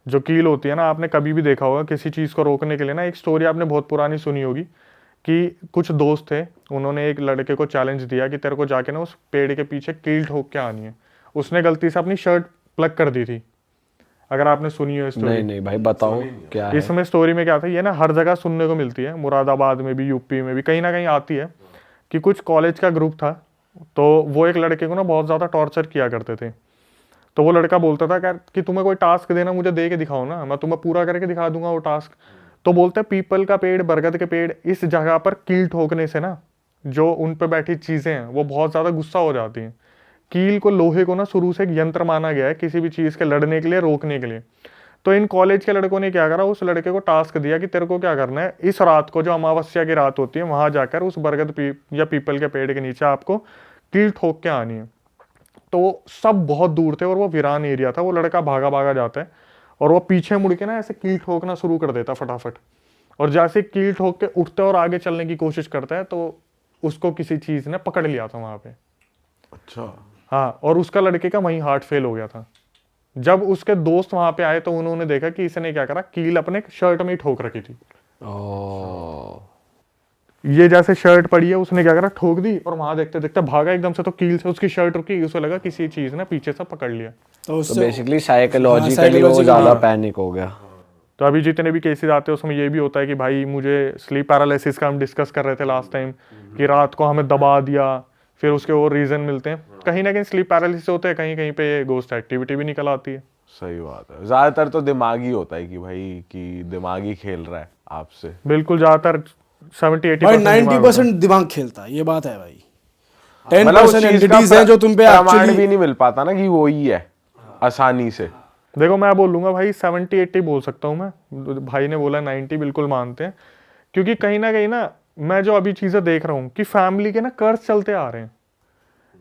जो कील होती है ना, आपने कभी भी देखा होगा किसी चीज को रोकने के लिए ना, एक स्टोरी आपने बहुत पुरानी सुनी होगी कि कुछ दोस्त थे, उन्होंने एक लड़के को चैलेंज दिया कि तेरे को जाके ना उस पेड़ के पीछे कील ठोक के आनी है। उसने गलती से अपनी शर्ट प्लग कर दी थी, अगर आपने सुनी हो स्टोरी। नहीं भाई, बताओ क्या है। इसमें स्टोरी में क्या था, ये ना हर जगह सुनने को मिलती है, मुरादाबाद में भी, यूपी में भी, कहीं ना कहीं आती है कि कुछ कॉलेज का ग्रुप था, तो वो एक लड़के को ना बहुत ज़्यादा टॉर्चर किया करते थे। तो वो लड़का बोलता था कि तुम्हें कोई टास्क देना, मुझे दे के दिखाओ ना, मैं तुम्हें पूरा करके दिखा दूंगा वो टास्क। तो बोलते हैं पीपल का पेड़, बरगद के पेड़, इस जगह पर कील ठोकने से ना जो उन पर बैठी चीज़ें हैं वो बहुत ज़्यादा गुस्सा हो जाती हैं। कील को, लोहे को ना शुरू से एक यंत्र माना गया है किसी भी चीज़ के लड़ने के लिए, रोकने के लिए। तो इन कॉलेज के लड़कों ने क्या करा, उस लड़के को टास्क दिया कि तेरे को क्या करना है, इस रात को जो अमावस्या की रात होती है वहां जाकर उस बरगद या पीपल के पेड़ के नीचे आपको कील ठोक के आनी है। तो सब बहुत दूर थे और वो वीरान एरिया था। वो लड़का भागा भागा जाता है और वो पीछे मुड़ के ना ऐसे कील ठोकना शुरू कर देता फटाफट, और जैसे कील ठोक के उठते और आगे चलने की कोशिश करता है तो उसको किसी चीज ने पकड़ लिया था वहां पे। अच्छा। हाँ, और उसका लड़के का वहीं हार्ट फेल हो गया था। जब उसके दोस्त वहां पे आए तो उन्होंने देखा कि इसने क्या करा, कील अपने शर्ट में ही ठोक रखी थी। ये जैसे शर्ट पड़ी है, उसने क्या करा, ठोक दी, और वहां देखते देखते भागा एकदम से, तो कील से उसकी शर्ट रुकी, उसे लगा किसी चीज ने पीछे से पकड़ लिया। तो तो बेसिकली साइकोलॉजिकली वो psychological, ज्यादा पैनिक हो गया। तो अभी जितने भी केसेस आते हैं उसमें ये भी होता है कि भाई मुझे स्लीप पैरालिसिस का हम डिस्कस कर रहे थे लास्ट टाइम, कि रात को हमें दबा दिया, फिर उसके और रीजन मिलते हैं। कहीं ना कहीं स्लीप पैरालिसिस होते हैं, कहीं कहीं पे गोस्ट एक्टिविटी भी निकल आती है। सही बात है, ज्यादातर तो दिमागी होता है कि भाई कि दिमागी खेल रहा है आपसे। बिल्कुल, ज्यादातर 70-80% भाई 90% दिमाग खेलता है, ये बात है भाई। मतलब उस 10% चीज एंटिटीज का हैं जो तुम पे प्रमाण एक्चुअली भी नहीं मिल पाता ना कि वो ही है आसानी से। देखो मैं बोलूंगा भाई 70-80 बोल सकता हूँ मैं, भाई ने बोला 90 बिल्कुल मानते हैं, क्योंकि कहीं ना मैं जो अभी चीजें देख रहा हूँ कि फैमिली के ना कर्ज चलते आ रहे हैं।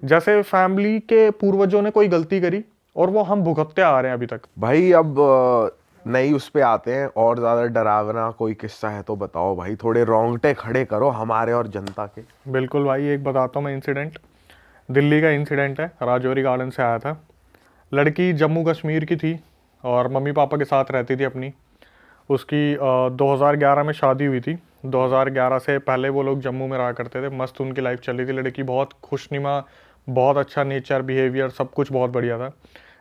जैसे फैमिली के पूर्वजों ने कोई गलती करी और वो हम भुगतते आ रहे हैं अभी तक। भाई अब नई उस पे आते हैं, और ज्यादा डरावना कोई किस्सा है तो बताओ भाई, थोड़े रोंगटे खड़े करो हमारे और जनता के। बिल्कुल भाई, एक बताता हूँ मैं इंसिडेंट। दिल्ली का इंसिडेंट है, राजौरी गार्डन से आया था। लड़की जम्मू कश्मीर की थी और मम्मी पापा के साथ रहती थी अपनी। उसकी 2011 में शादी हुई थी। 2011 से पहले वो लोग जम्मू में रहा करते थे, मस्त उनकी लाइफ चल रही थी। लड़की बहुत खुशनुमा, बहुत अच्छा नेचर, बिहेवियर, सब कुछ बहुत बढ़िया था।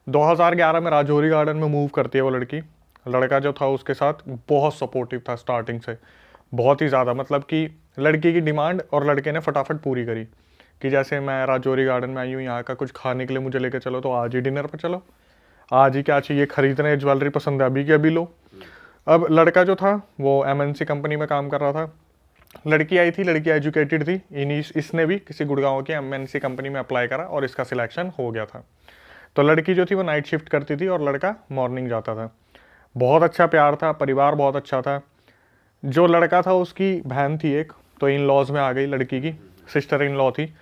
2011 में राजौरी गार्डन में मूव करती है वो लड़की। लड़का जो था उसके साथ बहुत सपोर्टिव था स्टार्टिंग से, बहुत ही ज़्यादा, मतलब कि लड़की की डिमांड और लड़के ने फटाफट पूरी करी कि जैसे मैं राजौरी गार्डन में आई हूँ, यहाँ का कुछ खाने के लिए मुझे लेकर चलो, तो आज ही डिनर पर चलो, आज ही क्या चाहिए खरीदना है, ज्वेलरी पसंद है अभी की अभी लो। अब लड़का जो था वो MNC कंपनी में काम कर रहा था, लड़की आई थी, लड़की एजुकेटेड थी, इसने भी किसी गुड़गांव की MNC कंपनी में अप्लाई करा और इसका सिलेक्शन हो गया था। तो लड़की जो थी वो नाइट शिफ्ट करती थी और लड़का मॉर्निंग जाता था। बहुत अच्छा प्यार था, परिवार बहुत अच्छा था। जो लड़का था उसकी बहन थी एक, तो इन लॉज में आ गई, लड़की की सिस्टर इन लॉ थी,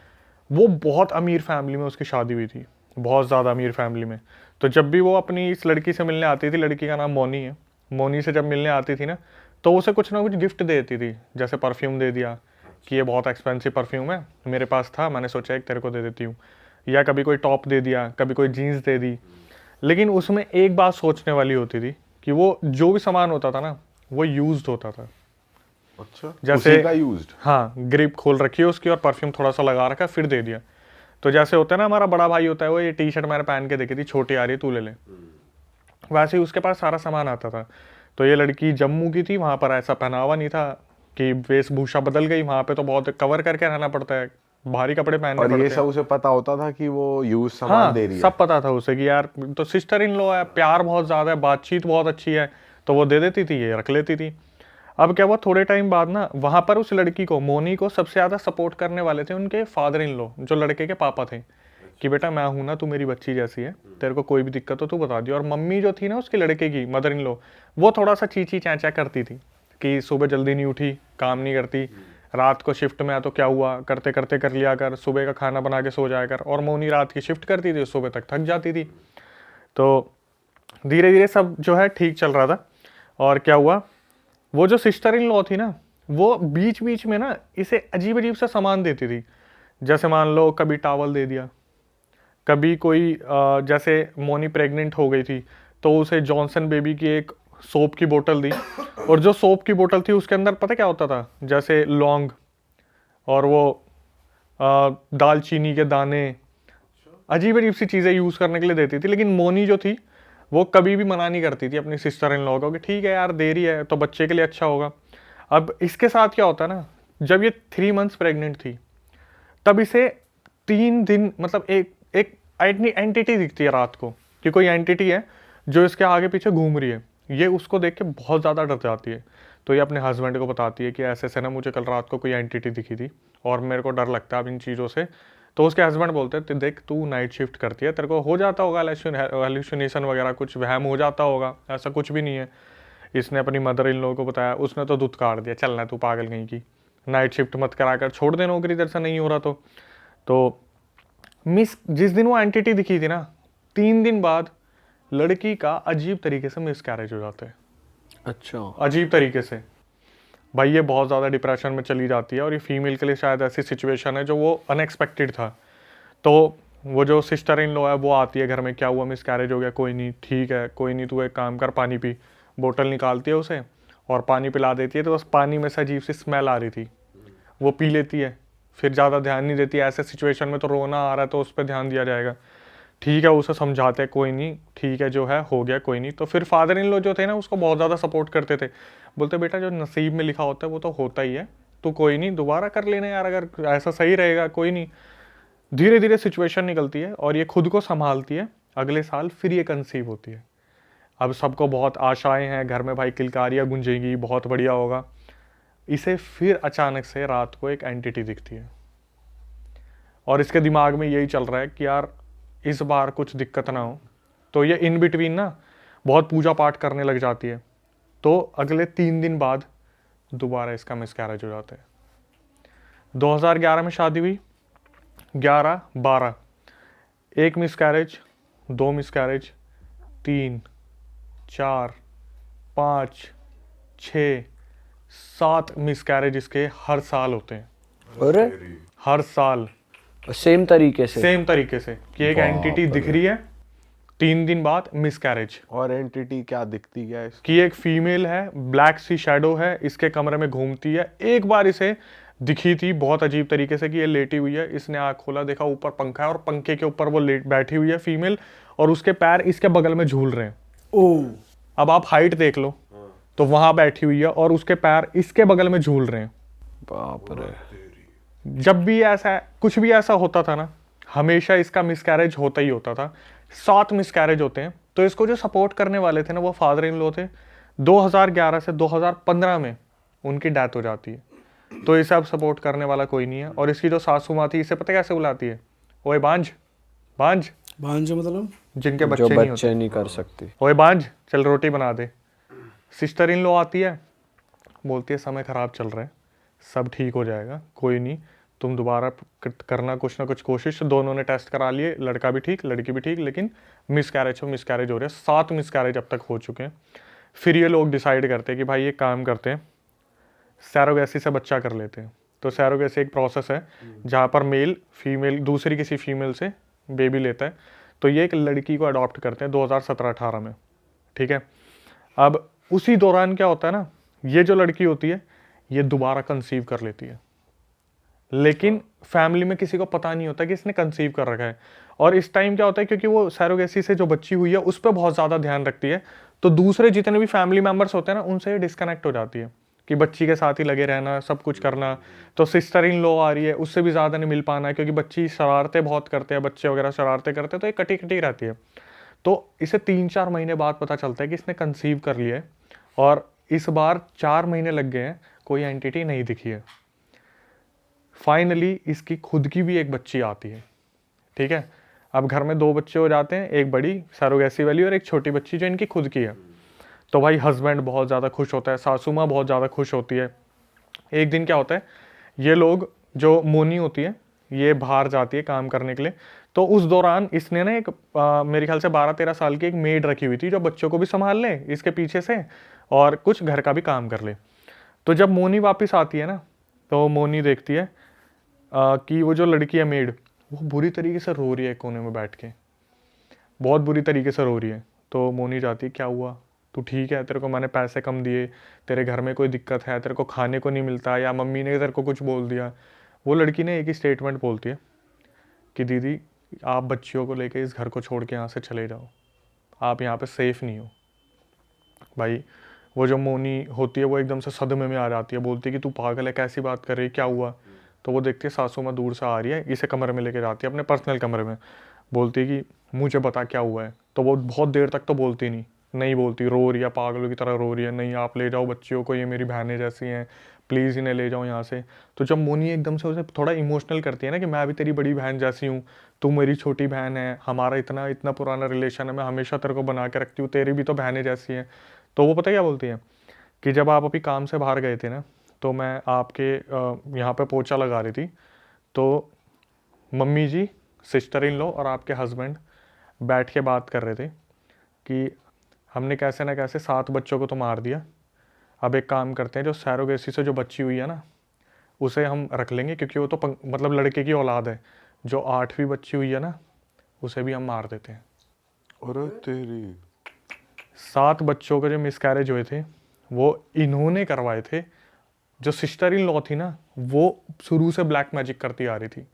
वो बहुत अमीर फैमिली में उसकी शादी हुई थी, बहुत ज़्यादा अमीर फैमिली में। तो जब भी वो अपनी इस लड़की से मिलने आती थी, लड़की का नाम मोनी है, मोनी से जब मिलने आती थी ना तो उसे कुछ ना कुछ गिफ्ट देती थी, जैसे परफ्यूम दे दिया कि ये बहुत एक्सपेंसिव परफ्यूम है, मेरे पास था, मैंने सोचा एक तेरे को दे देती हूँ, या कभी कोई टॉप दे दिया, कभी कोई जीन्स दे दी। लेकिन उसमें एक बात सोचने वाली होती थी कि वो जो भी सामान होता था ना वो यूज्ड होता था। अच्छा, जैसे उसी का यूज्ड? हाँ, ग्रिप खोल रखी है उसकी और परफ्यूम थोड़ा सा लगा रखा, फिर दे दिया। तो जैसे होता है ना, हमारा बड़ा भाई होता है, वो ये टी-शर्ट मैंने पहन के देखी थी, छोटी आ रही है, तू ले ले, वैसे ही उसके पास सारा सामान आता था। तो ये लड़की जम्मू की थी, वहाँ पर ऐसा पहनावा नहीं था कि वेशभूषा बदल गई, वहाँ पे तो बहुत कवर करके रहना पड़ता है, भारी कपड़े पहनने और पड़ते ये हैं। सब उसे पता होता था कि वो यूज सामान हाँ, दे रही है? सब पता था उसे कि यार तो सिस्टर इन लॉ है, प्यार बहुत ज़्यादा है, बातचीत बहुत अच्छी है, तो वो दे देती थी, ये रख लेती थी। अब क्या हुआ, थोड़े टाइम बाद ना वहाँ पर उस लड़की को, मोनी को, सबसे ज़्यादा सपोर्ट करने वाले थे उनके फादर इन लॉ, जो लड़के के पापा थे, कि बेटा मैं हूं ना, तू मेरी बच्ची जैसी है, तेरे को कोई भी दिक्कत हो तू बता दियो। और मम्मी जो थी ना उसके लड़के की, मदर इन लॉ, वो थोड़ा सा चींची चैंचा करती थी कि सुबह जल्दी नहीं उठी, काम नहीं करती, रात को शिफ्ट में आ तो क्या हुआ, करते करते कर लिया कर, सुबह का खाना बना के सो जाया कर। और मोनी रात की शिफ्ट करती थी, सुबह तक थक जाती थी। तो धीरे धीरे सब जो है ठीक चल रहा था। और क्या हुआ, वो जो सिस्टर इन लॉ थी ना, वो बीच बीच में ना इसे अजीब अजीब सा सामान देती थी। जैसे मान लो कभी टॉवल दे दिया, कभी कोई जैसे मोनी प्रेग्नेंट हो गई थी तो उसे जॉनसन बेबी की एक सोप की बोतल दी, और जो सोप की बोतल थी उसके अंदर पता क्या होता था, जैसे लौंग और वो दालचीनी के दाने, अजीब अजीब सी चीज़ें यूज़ करने के लिए देती थी। लेकिन मोनी जो थी वो कभी भी मना नहीं करती थी अपनी सिस्टर इन लॉ को कि ठीक है यार दे रही है तो बच्चे के लिए अच्छा होगा। अब इसके साथ क्या होता है ना, जब ये 3 मंथ्स प्रेग्नेंट थी तब इसे 3 दिन मतलब एक एंटिटी दिखती है रात को, कि कोई एंटिटी है जो इसके आगे पीछे घूम रही है। ये उसको देख के बहुत ज़्यादा डर जाती है, तो ये अपने हस्बैंड को बताती है कि ऐसे ऐसे ना मुझे कल रात को कोई एंटिटी दिखी थी और मेरे को डर लगता है अब इन चीज़ों से। तो उसके हस्बैंड बोलते हैं देख तू नाइट शिफ्ट करती है, तेरे को हो जाता होगा हेलुसिनेशन वगैरह, कुछ वहम हो जाता होगा, ऐसा कुछ भी नहीं है। इसने अपनी मदर इन लॉ को बताया, उसने तो दूध काट दिया, चलना तू पागल कहीं की, नाइट शिफ्ट मत करा कर, छोड़ दे नौकरी तेरे से नहीं हो रहा। तो मिस जिस दिन वो एंटिटी दिखी थी ना, 3 दिन बाद लड़की का अजीब तरीके से मिसकैरेज हो जाता है। अच्छा, अजीब तरीके से भाई, ये बहुत ज़्यादा डिप्रेशन में चली जाती है, और ये फीमेल के लिए शायद ऐसी सिचुएशन है जो वो अनएक्सपेक्टेड था। तो वो जो सिस्टर इन लॉ है वो आती है घर में, क्या हुआ, मिसकैरेज हो गया, कोई नहीं ठीक है, कोई नहीं, तू एक काम कर, पानी पी, बोतल निकालती है उसे और पानी पिला देती है। तो बस पानी में से अजीब सी स्मेल आ रही थी, वो पी लेती है, फिर ज़्यादा ध्यान नहीं देती। ऐसे सिचुएशन में तो रोना आ रहा है तो उस पर ध्यान दिया जाएगा, ठीक है, उसे समझाते हैं कोई नहीं ठीक है, जो है हो गया, कोई नहीं। तो फिर फादर इन लॉ जो थे ना उसको बहुत ज़्यादा सपोर्ट करते थे, बोलते बेटा जो नसीब में लिखा होता है वो तो होता ही है, तो कोई नहीं, दोबारा कर लेना यार, अगर ऐसा सही रहेगा कोई नहीं। धीरे धीरे सिचुएशन निकलती है और ये खुद को संभालती है। अगले साल फिर ये कंसीव होती है। अब सबको बहुत आशाएं हैं घर में, भाई किलकारियाँ गूंजेंगी, बहुत बढ़िया होगा। इसे फिर अचानक से रात को एक एंटिटी दिखती है और इसके दिमाग में यही चल रहा है कि यार इस बार कुछ दिक्कत ना हो। तो ये इन बिटवीन ना बहुत पूजा पाठ करने लग जाती है। तो अगले 3 दिन बाद दोबारा इसका मिसकैरेज हो जाता है। 2011 में शादी हुई, 11-12, 1 मिसकैरेज, 2 मिसकैरेज, 3, 4, 5, 6, 7 मिसकैरेज इसके हर साल होते हैं। अरे हर साल सेम तरीके से कि एक एंटिटी दिख रही है, 3 दिन बाद मिसकैरेज। और एंटिटी क्या दिखती है कि एक फीमेल है, ब्लैक सी शैडो है, इसके कमरे में घूमती है। एक बार इसे दिखी थी बहुत अजीब तरीके से कि ये लेटी हुई है, इसने आँख खोला, देखा ऊपर पंखा है और पंखे के ऊपर वो बैठी हुई है फीमेल, और उसके पैर इसके बगल में झूल रहे हैं। ओह, अब आप हाइट देख लो, तो वहां बैठी हुई है और उसके पैर इसके बगल में झूल रहे हैं। बाप रे। जब भी ऐसा कुछ भी ऐसा होता था ना, हमेशा इसका मिसकैरेज होता ही होता था। 7 मिसकैरेज होते हैं। तो इसको जो सपोर्ट करने वाले थे ना वो फादर इन लॉ थे, 2011 से 2015 में उनकी डेथ हो जाती है। तो इसे अब सपोर्ट करने वाला कोई नहीं है। और इसकी जो सासू माँ थी, इसे पता कैसे बुलाती है? ओए बांझ, बांझ, भांज मतलब जिनके जो बच्चे नहीं होते। बच्चे नहीं कर सकती। ओए बांझ, चल रोटी बना दे। सिस्टर इन लॉ आती है, बोलती है समय खराब चल रहा है, सब ठीक हो जाएगा, कोई नहीं, तुम दोबारा करना कुछ ना कुछ कोशिश। दोनों ने टेस्ट करा लिए, लड़का भी ठीक, लड़की भी ठीक, लेकिन मिसकैरेज हो रहे हैं। 7 मिसकैरेज अब तक हो चुके हैं। फिर ये लोग डिसाइड करते हैं कि भाई ये काम करते हैं, सैरोगेसी से बच्चा कर लेते हैं। तो सैरोगेसी एक प्रोसेस है जहाँ पर मेल फीमेल दूसरी किसी फीमेल से बेबी लेता है। तो ये एक लड़की को अडॉप्ट करते हैं 2017-18 में, ठीक है। अब उसी दौरान क्या होता है ना, ये जो लड़की होती है ये दोबारा कंसीव कर लेती है, लेकिन फैमिली में किसी को पता नहीं होता कि इसने कंसीव कर रखा है। और इस टाइम क्या होता है, क्योंकि वो सैरोगेसी से जो बच्ची हुई है उस पर बहुत ज़्यादा ध्यान रखती है, तो दूसरे जितने भी फैमिली मेम्बर्स होते हैं ना, उनसे डिस्कनेक्ट हो जाती है कि बच्ची के साथ ही लगे रहना, सब कुछ करना। तो सिस्टर इन लॉ आ रही है, उससे भी ज़्यादा नहीं मिल पाना है, क्योंकि बच्ची शरारतें बहुत करते हैं, बच्चे वगैरह शरारतें करते हैं, तो ये कटी कटी रहती है। तो इसे 3-4 महीने बाद पता चलता है कि इसने कंसीव कर लिया है, और इस बार 4 महीने लग गए हैं, कोई एंटिटी नहीं दिखी है। फाइनली इसकी खुद की भी एक बच्ची आती है, ठीक है। अब घर में 2 बच्चे हो जाते हैं, एक बड़ी सैरोगेसी वाली और एक छोटी बच्ची जो इनकी खुद की है। तो भाई हस्बैंड बहुत ज़्यादा खुश होता है, सासू माँ बहुत ज़्यादा खुश होती है। एक दिन क्या होता है, ये लोग, जो मोनी होती है ये बाहर जाती है काम करने के लिए। तो उस दौरान इसने ना एक मेरे ख्याल से 12-13 साल की एक मेड रखी हुई थी, जो बच्चों को भी संभाल ले इसके पीछे से और कुछ घर का भी काम कर ले। तो जब मोनी वापस आती है ना, तो मोनी देखती है कि वो जो लड़की है मेड, वो बुरी तरीके से रो रही है कोने में बैठ के, बहुत बुरी तरीके से रो रही है। तो मोनी जाती है, क्या हुआ, तू ठीक है, तेरे को मैंने पैसे कम दिए, तेरे घर में कोई दिक्कत है, तेरे को खाने को नहीं मिलता, या मम्मी ने तेरे को कुछ बोल दिया। वो लड़की ने एक ही स्टेटमेंट बोलती है कि दीदी आप बच्चियों को लेके इस घर को छोड़ के यहाँ से चले जाओ, आप यहाँ पे सेफ नहीं हो। भाई वो जो मोनी होती है वो एकदम से सदमे में आ जाती है, बोलती है कि तू पागल है, कैसी बात कर रही है, क्या हुआ। तो वो देखती है सासू माँ दूर से आ रही है, इसे कमरे में लेके जाती है, अपने पर्सनल कमरे में, बोलती है कि मुझे बता क्या हुआ है। तो वो बहुत देर तक तो बोलती नहीं बोलती, रो रही है, पागलों की तरह रो रही है, नहीं आप ले जाओ बच्चियों को, ये मेरी बहनें जैसी हैं, प्लीज़ इन्हें ले जाओ यहाँ से। तो जब मोनी एकदम से उसे थोड़ा इमोशनल करती है ना कि मैं भी तेरी बड़ी बहन जैसी हूँ, तू मेरी छोटी बहन है, हमारा इतना इतना पुराना रिलेशन है, मैं हमेशा तेरे को बना के रखती हूँ, तेरी भी तो बहनें जैसी हैं। तो वो पता क्या बोलती है कि जब आप अभी काम से बाहर गए थे ना, तो मैं आपके यहाँ पे पोछा लगा रही थी, तो मम्मी जी, सिस्टर इन लॉ और आपके हस्बैंड बैठ के बात कर रहे थे कि हमने कैसे ना कैसे 7 बच्चों को तो मार दिया, अब एक काम करते हैं, जो सैरोगेसी से जो बच्ची हुई है ना उसे हम रख लेंगे, क्योंकि वो तो मतलब लड़के की औलाद है। जो 8वीं बच्ची हुई है ना उसे भी हम मार देते हैं। अरे तेरी 7 बच्चों के जो मिसकैरेज हुए थे वो इन्होंने करवाए थे। जो सिस्टर इन लॉ थी ना, वो शुरू से ब्लैक मैजिक करती आ रही थी।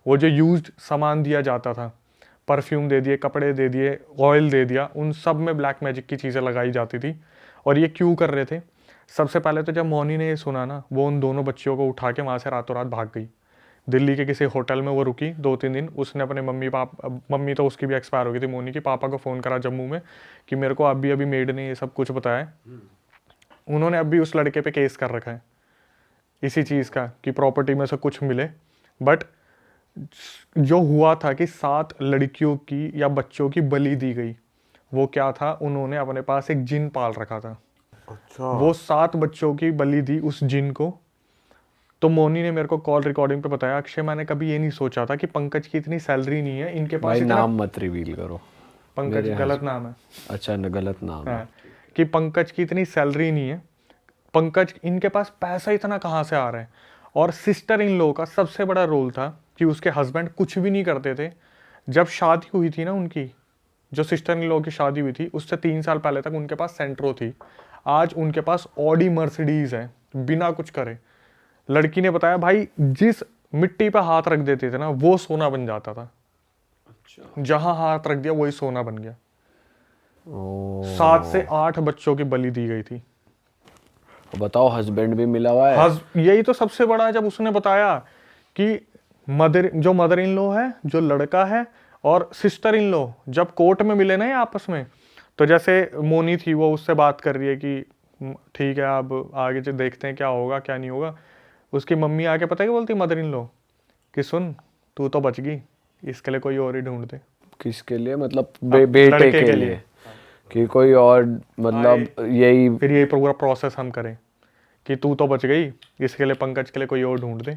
वो जो यूज्ड सामान दिया जाता था, परफ्यूम दे दिए, कपड़े दे दिए, ऑयल दे दिया, उन सब में ब्लैक मैजिक की चीज़ें लगाई जाती थी। और ये क्यों कर रहे थे? सबसे पहले तो जब मोनी ने ये सुना ना, वो उन दोनों बच्चियों को उठा के वहाँ से रातों रात भाग गई। दिल्ली के किसी होटल में वो रुकी 2-3 दिन। उसने अपने मम्मी तो उसकी भी एक्सपायर हो गई थी, मोनी की, पापा को फ़ोन करा जम्मू में कि मेरे को अभी मेड ने ये सब कुछ बताया। उन्होंने अभी उस लड़के पे केस कर रखा है इसी चीज़ का कि प्रॉपर्टी में से कुछ मिले। बट जो हुआ था कि 7 लड़कियों की या बच्चों की बलि दी गई, वो क्या था, उन्होंने अपने पास एक जिन पाल रखा था। अच्छा, वो 7 बच्चों की बलि दी उस जिन को। तो मोनी ने मेरे को कॉल रिकॉर्डिंग पे बताया, अक्षय मैंने कभी ये नहीं सोचा था कि पंकज की इतनी सैलरी नहीं है, इनके पास भाई इतना। नाम मत रिवील करो, पंकज गलत नाम है। अच्छा गलत नाम है। हाँ, कि पंकज की इतनी सैलरी नहीं है, पंकज इनके पास पैसा इतना कहाँ से आ रहा है। और सिस्टर इन लॉ का सबसे बड़ा रोल था कि उसके हस्बैंड कुछ भी नहीं करते थे। जब शादी हुई थी ना उनकी, जो सिस्टर इन लॉ की शादी हुई थी, उससे 3 साल पहले तक उनके पास सेंट्रो थी। आज उनके पास ऑडी मर्सिडीज है, बिना कुछ करे। लड़की ने बताया भाई जिस मिट्टी पे हाथ रख देते थे ना, वो सोना बन जाता था। अच्छा। जहां हाथ रख दिया वही सोना बन गया। 7 से 8 बच्चों की बलि दी गई थी। बताओ, हस्बैंड भी मिला हुआ है। यही तो सबसे बड़ा है। जब उसने बताया कि मदर इन लॉ है, जो लड़का है और सिस्टर इन लॉ, जब कोर्ट में मिले ना ये आपस में, तो जैसे मोनी थी वो उससे बात कर रही है कि ठीक है अब आगे जो देखते हैं क्या होगा क्या नहीं होगा। उसकी मम्मी आके पता है क्या बोलती मदर इन लॉ कि सुन तू तो बच गई, इसके लिए कोई और ही ढूंढ दे। किसके लिए? मतलब बेटे लड़के के के लिए लिए। कि कोई और, मतलब यही फिर यही पूरा प्रोसेस हम करें कि तू तो बच गई, इसके लिए पंकज के लिए कोई और ढूंढ दे।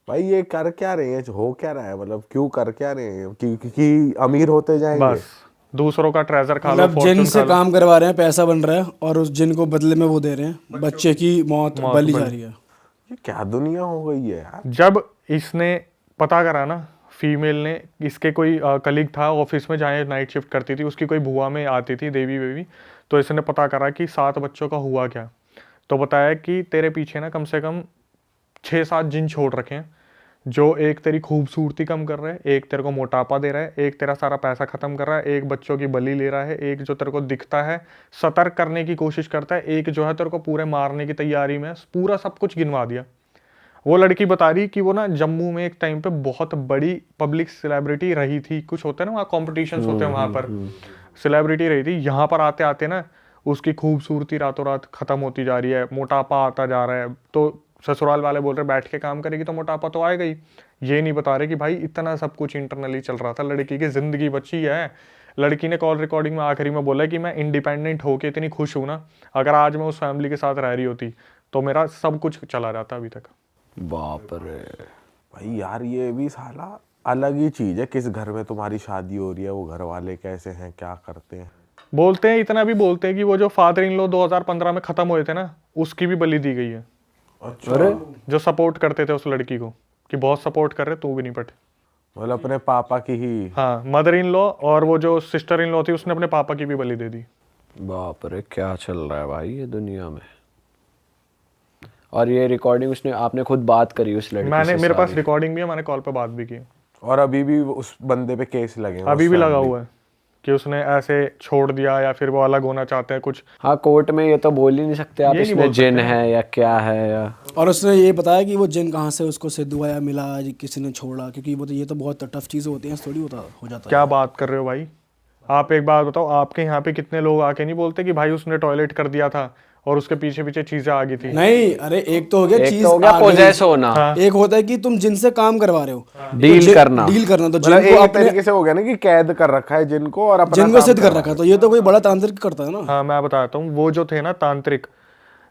भाई ये कर क्या रहे हैं, हो क्या रहा है, मतलब क्यों कर क्या रहे हैं कि अमीर होते जाएंगे। बस दूसरों का ट्रेजर खा लो, मतलब जिन फॉर्चून से खा लो। काम करवा रहे हैं, पैसा बन रहा है, और उस जिन को बदले में वो दे रहे हैं, बच्चे की मौत बली जा रही है। ये क्या दुनिया हो गई है यार। जब इसने पता करा ना, फीमेल ने, इसके कोई कलीग था ऑफिस में जहाँ नाइट शिफ्ट करती थी, उसकी कोई बुआ में आती थी देवी वेवी, तो इसने पता करा कि 7 बच्चों का हुआ क्या। तो बताया कि तेरे पीछे ना कम से कम 6-7 जिन छोड़ रखे हैं, जो एक तेरी खूबसूरती कम कर रहा है, एक तेरे को मोटापा दे रहा है, एक तेरा सारा पैसा खत्म कर रहा है, एक बच्चों की बलि ले रहा है, एक जो तेरे को दिखता है सतर्क करने की कोशिश करता है, एक जो है तेरे को पूरे मारने की तैयारी में, पूरा सब कुछ गिनवा दिया। वो लड़की बता रही कि वो ना जम्मू में एक टाइम पे बहुत बड़ी पब्लिक सेलिब्रिटी रही थी, कुछ होता है ना वहाँ कॉम्पिटिशन्स होते हैं, वहाँ पर सेलिब्रिटी रही थी। यहाँ पर आते आते ना उसकी खूबसूरती रातों रात खत्म होती जा रही है, मोटापा आता जा रहा है। तो ससुराल वाले बोल रहे बैठ के काम करेगी तो मोटापा तो आएगा ही। ये नहीं बता रहे कि भाई इतना सब कुछ इंटरनली चल रहा था, लड़की की जिंदगी बची है। लड़की ने कॉल रिकॉर्डिंग में आखिरी में बोला कि मैं इंडिपेंडेंट होके इतनी खुश हूँ ना, अगर आज मैं उस फैमिली के साथ रह रही होती तो मेरा सब कुछ चला जाता अभी तक। बाप रे भाई यार ये भी साला अलग ही चीज है। किस घर में तुम्हारी शादी हो रही है, वो घर वाले कैसे हैं, क्या करते हैं। बोलते हैं, इतना भी बोलते हैं कि वो जो फादर इन लॉ 2015 में खत्म हुए थे ना, उसकी भी बलि दी गई है। अच्छा, जो सपोर्ट करते थे उस लड़की को कि बहुत सपोर्ट कर रहे, तू भी नहीं पट। मतलब अपने पापा की ही। हाँ, मदर इन लॉ और वो जो सिस्टर इन लॉ थी उसने अपने पापा की भी बलि दे दी। बाप रे क्या चल रहा है भाई ये दुनिया में। और ये रिकॉर्डिंग उसने, आपने खुद बात करी उस लड़की मैंने, से मेरे पास सारी? रिकॉर्डिंग भी है, मैंने कॉल पे बात भी की। और अभी भी उस बंदे पे केस लगे हैं, अभी उस भी लगा family- हुआ है कि उसने ऐसे छोड़ दिया या फिर वो अलग होना चाहते हैं कुछ। हाँ कोर्ट में ये तो बोल ही नहीं सकते आप ये नहीं इसमें बोल जिन सकते है या क्या है या। और उसने ये बताया कि वो जिन कहाँ से उसको सिद्ध हुआ या मिला, किसी ने छोड़ा, क्योंकि वो तो ये तो बहुत टफ चीज़ें होती हैं, थोड़ी होता हो जाता है। क्या बात कर रहे हो भाई, आप एक बात बताओ, आपके यहाँ पे कितने लोग आके नहीं बोलते कि भाई उसने टॉयलेट कर दिया था और उसके पीछे पीछे चीजें आ गई थी। नहीं, अरे एक तो हो गया एक चीज तो हो गया आ गई। पोजेस होना, एक होता है कि तुम जिनसे काम करवा रहे हो, डील करना। डील करना, तो मतलब जिनको एक अपने तरीके से हो गया ना कि कैद कर रखा है जिनको और अपना जिनको काम सिद्ध कर करवा रखा है, तो ये तो कोई बड़ा तांत्रिक करता है ना। हाँ मैं बताता हूँ, वो जो थे ना तांत्रिक,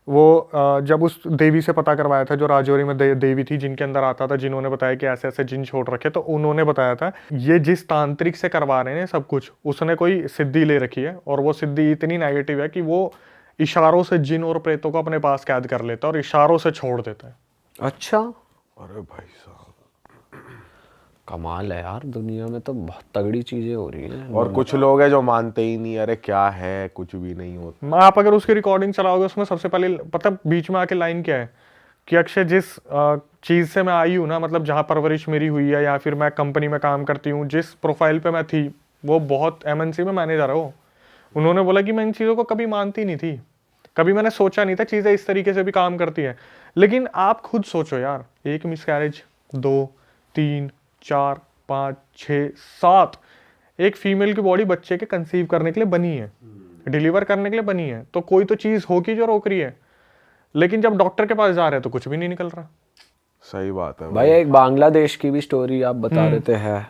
वो जब उस देवी से पता करवाया था जो राजौरी में देवी थी जिनके अंदर आता था, जिन्होंने बताया कि ऐसे ऐसे जिन छोड़ रखे, तो उन्होंने बताया था ये जिस तांत्रिक से करवा रहे हैं सब कुछ, उसने कोई सिद्धि ले रखी है, और वो सिद्धि इतनी नेगेटिव है कि वो इशारों से जिन और प्रेतों को अपने पास कैद कर लेता है और इशारों से छोड़ देता है। अच्छा अरे भाई साहब कमाल है यार, दुनिया में तो बहुत तगड़ी चीजें हो रही हैं। और कुछ लोग हैं जो मानते ही नहीं, अरे क्या है कुछ भी नहीं होता। आप अगर उसकी रिकॉर्डिंग चलाओगे उसमें सबसे पहले पता बीच में आके लाइन क्या है कि अक्षय जिस चीज़ से मैं आई हूँ ना, मतलब जहाँ परवरिश मेरी हुई है या फिर मैं कंपनी में काम करती हूँ, जिस प्रोफाइल पे मैं थी वो बहुत MNC में मैनेजर हो। उन्होंने बोला कि मैं इन चीज़ों को कभी मानती नहीं थी, कभी मैंने सोचा नहीं था चीज़ें इस तरीके से भी काम करती हैं। लेकिन आप खुद सोचो यार, एक मिसकैरेज, 2, 3, 4, 5, 6, 7, एक फीमेल की बॉडी बच्चे के कंसीव करने के लिए बनी है, डिलीवर करने के लिए बनी है, तो कोई तो चीज़ होगी जो रोक रही है। लेकिन जब डॉक्टर के पास जा रहे हैं तो कुछ भी नहीं निकल रहा। सही बात है भाई एक बांग्लादेश की भी स्टोरी आप बता रहे थे, है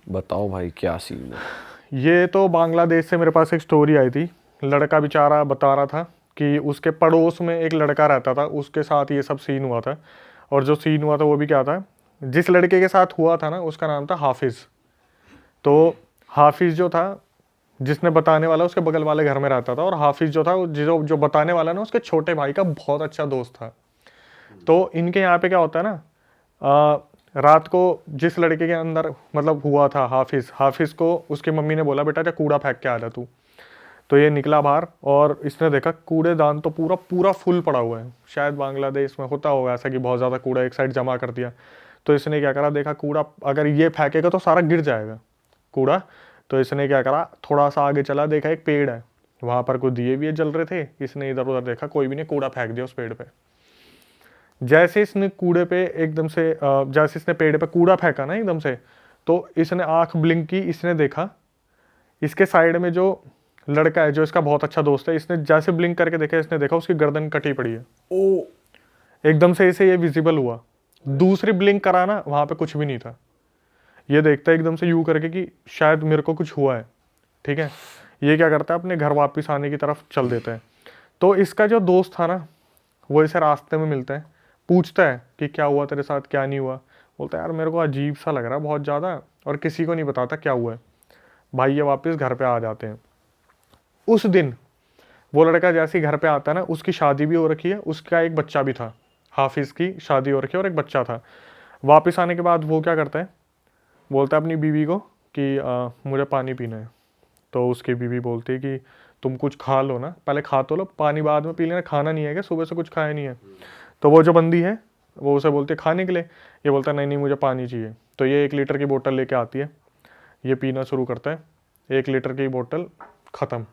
बताओ भाई क्या सीन है। ये तो बांग्लादेश से मेरे पास एक स्टोरी आई थी। लड़का बेचारा बता रहा था कि उसके पड़ोस में एक लड़का रहता था, उसके साथ ये सब सीन हुआ था। और जो सीन हुआ था वो भी क्या था, जिस लड़के के साथ हुआ था ना उसका नाम था हाफिज़। तो हाफिज़ जो था, जिसने बताने वाला उसके बगल वाले घर में रहता था, और हाफिज़ जो था जो बताने वाला ना उसके छोटे भाई का बहुत अच्छा दोस्त था। तो इनके यहाँ पे क्या होता है ना, रात को जिस लड़के के अंदर मतलब हुआ था हाफिज़ को उसकी मम्मी ने बोला बेटा जा कूड़ा फेंक के आ जा तू। तो ये निकला बाहर और इसने देखा कूड़ेदान तो पूरा फुल पड़ा हुआ है। शायद बांग्लादेश में होता होगा ऐसा कि बहुत ज़्यादा कूड़ा एक साइड जमा कर दिया। तो इसने क्या करा, देखा कूड़ा अगर ये फेंकेगा तो सारा गिर जाएगा कूड़ा। तो इसने क्या करा, थोड़ा सा आगे चला, देखा एक पेड़ है, वहाँ पर कुछ दिए भी जल रहे थे। इसने इधर उधर देखा, कोई भी नहीं, कूड़ा फेंक दिया उस पेड़ पे। जैसे इसने कूड़े पे एकदम से जैसे इसने पेड़ पे कूड़ा फेंका ना एकदम से, तो इसने आंख ब्लिंक की, इसने देखा इसके साइड में जो लड़का है जो इसका बहुत अच्छा दोस्त है, इसने जैसे ब्लिंक करके देखा, इसने देखा उसकी गर्दन कटी पड़ी है। ओ एकदम से इसे ये विजिबल हुआ। दूसरी ब्लिंक करा ना, वहां पे कुछ भी नहीं था। ये देखता है एकदम से यूं करके कि शायद मेरे को कुछ हुआ है, ठीक है। ये क्या करता है, अपने घर वापस आने की तरफ चल देता है। तो इसका जो दोस्त था ना, वो इसे रास्ते में मिलता है, पूछता है कि क्या हुआ तेरे साथ, क्या नहीं हुआ। बोलता है यार मेरे को अजीब सा लग रहा है बहुत ज़्यादा, और किसी को नहीं बताता क्या हुआ है। भाई ये वापस घर पे आ जाते हैं। उस दिन वो लड़का जैसे ही घर पे आता है ना, उसकी शादी भी हो रखी है, उसका एक बच्चा भी था, हाफिज़ की शादी हो रखी है और एक बच्चा था। वापस आने के बाद वो क्या करता है, बोलता है अपनी बीवी को कि मुझे पानी पीना है। तो उसकी बीवी बोलती है कि तुम कुछ खा लो ना, पहले खा तो लो, पानी बाद में पी लेना, खाना नहीं है क्या, सुबह से कुछ खाया नहीं है। तो वो जो बंदी है वो उसे बोलती है खाने के लिए। ये बोलता है नहीं नहीं मुझे पानी चाहिए। तो ये 1 लीटर की बोतल लेके आती है, ये पीना शुरू करता है। 1 लीटर की बोतल ख़त्म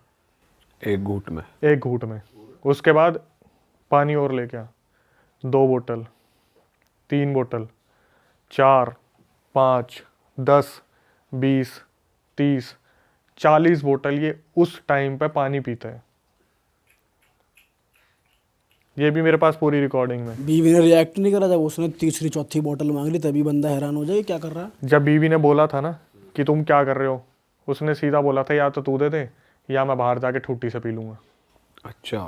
एक घूंट में। एक घूंट में। उसके बाद पानी और लेके आ, 2 बोतल, 3 बोतल, 4, 5, 10, 20, 30, 40 बोतल ये उस टाइम पे पानी पीता है। ये भी मेरे पास पूरी रिकॉर्डिंग में। बीवी ने रिएक्ट नहीं करा जब उसने तीसरी चौथी बोतल मांग ली? तभी बंदा हैरान हो जाए क्या कर रहा है। जब बीवी ने बोला था ना कि तुम क्या कर रहे हो, उसने सीधा बोला था या तो तू दे दे या मैं बाहर जाके ठूठी से पी लूंगा। अच्छा।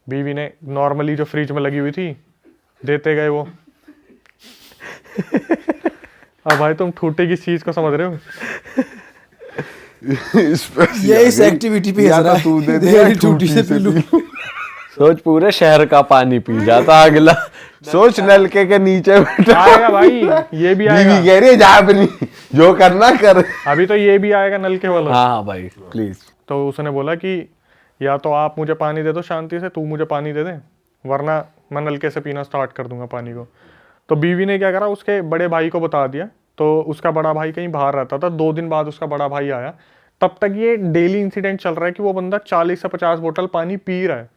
बीवी ने नॉर्मली जो फ्रिज में लगी हुई थी देते गए वो। अब भाई तुम ठूठी की चीज को समझ रहे हो। ये इस एक्टिविटी पे हंस रहा है। तू दे दे ये या ठूठी ठूठी से से पी लूं। सोच पूरे शहर का पानी पी जाता अगला। सोच नलके के नीचे बैठा, आएगा भाई, ये भी बीवी आएगा। कह रही है जा अपनी जो करना कर। अभी तो ये भी आएगा नल के वाला। हाँ भाई प्लीज। तो उसने बोला कि या तो आप मुझे पानी दे दो शांति से, तू मुझे पानी दे दे, वरना मैं नलके से पीना स्टार्ट कर दूंगा पानी को। तो बीवी ने क्या करा, उसके बड़े भाई को बता दिया। तो उसका बड़ा भाई कहीं बाहर रहता था। 2 दिन बाद उसका बड़ा भाई आया। तब तक ये डेली इंसिडेंट चल रहा है कि वो बंदा 40 से 50 बोतल पानी पी रहा है।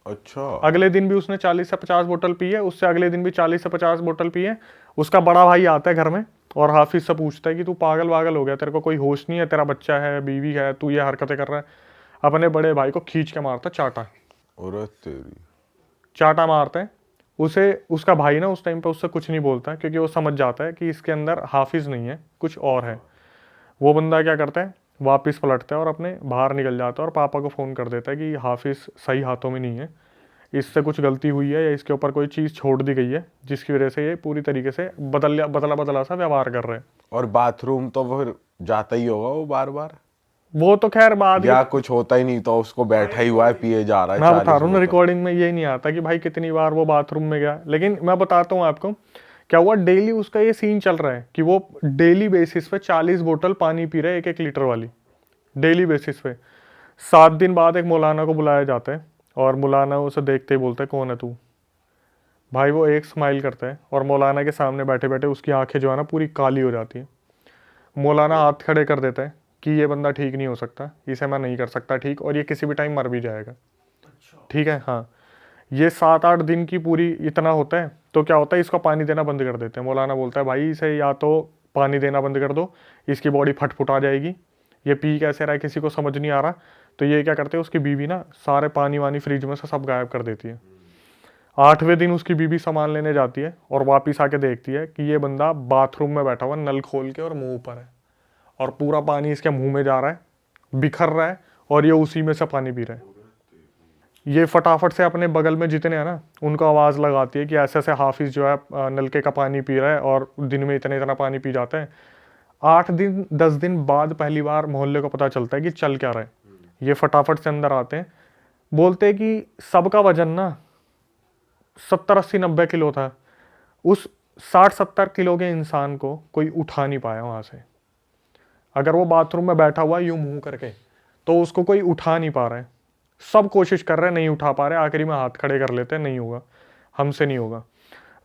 अच्छा। अगले दिन भी उसने 40 से 50 बोतल पी है, उससे अगले दिन भी 40 से 50 बोतल पी है। उसका बड़ा भाई आता है घर में और हाफिज से पूछता है कि तू पागल वागल हो गया, तेरे को कोई होश नहीं है, तेरा बच्चा है, बीवी है, तू ये हरकतें कर रहा है। अपने बड़े भाई को खींच के मारता चाटा। अरे तेरी। चाटा मारते हैं उसे। उसका भाई ना उस टाइम पे उससे कुछ नहीं बोलता है, क्योंकि वो समझ जाता है कि इसके अंदर हाफिज नहीं है, कुछ और है। वो बंदा क्या करता है, वापस पलटता है और अपने बाहर निकल जाता है और पापा को फ़ोन कर देता है कि हाफिज सही हाथों में नहीं है, इससे कुछ गलती हुई है या इसके ऊपर कोई चीज़ छोड़ दी गई है जिसकी वजह से ये पूरी तरीके से बदला सा व्यवहार कर रहे हैं। और बाथरूम तो फिर जाता ही होगा वो बार बार, वो तो खैर बाद या कुछ होता ही नहीं तो उसको बैठा ही हुआ है पिए जा रहा है। मैं बता 40 रहा हूँ ना, बोतल। रिकॉर्डिंग में ये नहीं आता कि भाई कितनी बार वो बाथरूम में गया। लेकिन मैं बताता हूँ आपको क्या हुआ। डेली उसका ये सीन चल रहा है कि वो डेली बेसिस पे 40 बोतल पानी पी रहा है, 1-1 लीटर वाली, डेली बेसिस पे। 7 दिन बाद एक मौलाना को बुलाया जाता है और मौलाना उसे देखते ही बोलता है कौन है तू। भाई वो एक स्माइल करता है और मौलाना के सामने बैठे बैठे उसकी आंखें जो है ना पूरी काली हो जाती है। मौलाना हाथ खड़े कर देता है कि ये बंदा ठीक नहीं हो सकता, इसे मैं नहीं कर सकता ठीक, और ये किसी भी टाइम मर भी जाएगा। ठीक है, हाँ। ये 7-8 दिन की पूरी इतना होता है तो क्या होता है, इसको पानी देना बंद कर देते हैं। मौलाना बोलता है भाई इसे या तो पानी देना बंद कर दो, इसकी बॉडी फटफुट आ जाएगी, ये पी कैसे रहा है किसी को समझ नहीं आ रहा। तो ये क्या करते हैं, उसकी बीवी ना सारे पानी वानी फ्रिज में से सब गायब कर देती है। 8वें दिन उसकी बीवी सामान लेने जाती है और वापिस आके देखती है कि ये बंदा बाथरूम में बैठा हुआ नल खोल के और मुंह ऊपर है और पूरा पानी इसके मुंह में जा रहा है, बिखर रहा है और ये उसी में से पानी पी रहा है। ये फटाफट से अपने बगल में जितने हैं ना उनको आवाज़ लगाती है कि ऐसे ऐसे हाफिज जो है नलके का पानी पी रहा है और दिन में इतना पानी पी जाता है। 8 दिन 10 दिन बाद पहली बार मोहल्ले को पता चलता है कि चल क्या रहा है। ये फटाफट से अंदर आते हैं, बोलते हैं कि सबका वजन ना 70, 80, 90 किलो था। उस 60-70 किलो के इंसान को कोई उठा नहीं पाया वहाँ से। अगर वो बाथरूम में बैठा हुआ यूं मुंह करके तो उसको कोई उठा नहीं पा रहा है। सब कोशिश कर रहे हैं, नहीं उठा पा रहे। आखिरी में हाथ खड़े कर लेते हैं, नहीं होगा, हमसे नहीं होगा।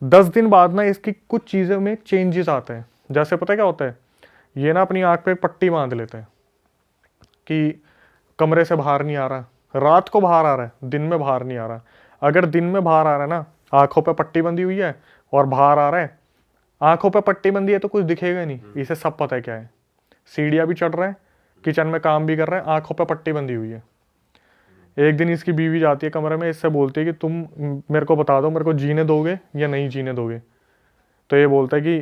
10 दिन बाद ना इसकी कुछ चीज़ों में चेंजेस आते हैं। जैसे पता है क्या होता है, ये ना अपनी आँख पे पट्टी बांध लेते हैं कि कमरे से बाहर नहीं आ रहा, रात को बाहर आ रहा है, दिन में बाहर नहीं आ रहा। अगर दिन में बाहर आ रहा है ना, आंखों पे पट्टी बंधी हुई है और बाहर आ रहा है, आंखों पे पट्टी बंधी है तो कुछ दिखेगा नहीं, इसे सब पता है क्या है। सीढ़ियाँ भी चढ़ रहा है, किचन में काम भी कर रहा है, आंखों पे पट्टी बंधी हुई है, एक दिन इसकी बीवी जाती है कमरे में, इससे बोलती है कि तुम मेरे को बता दो, मेरे को जीने दोगे या नहीं जीने दोगे। तो ये बोलता है कि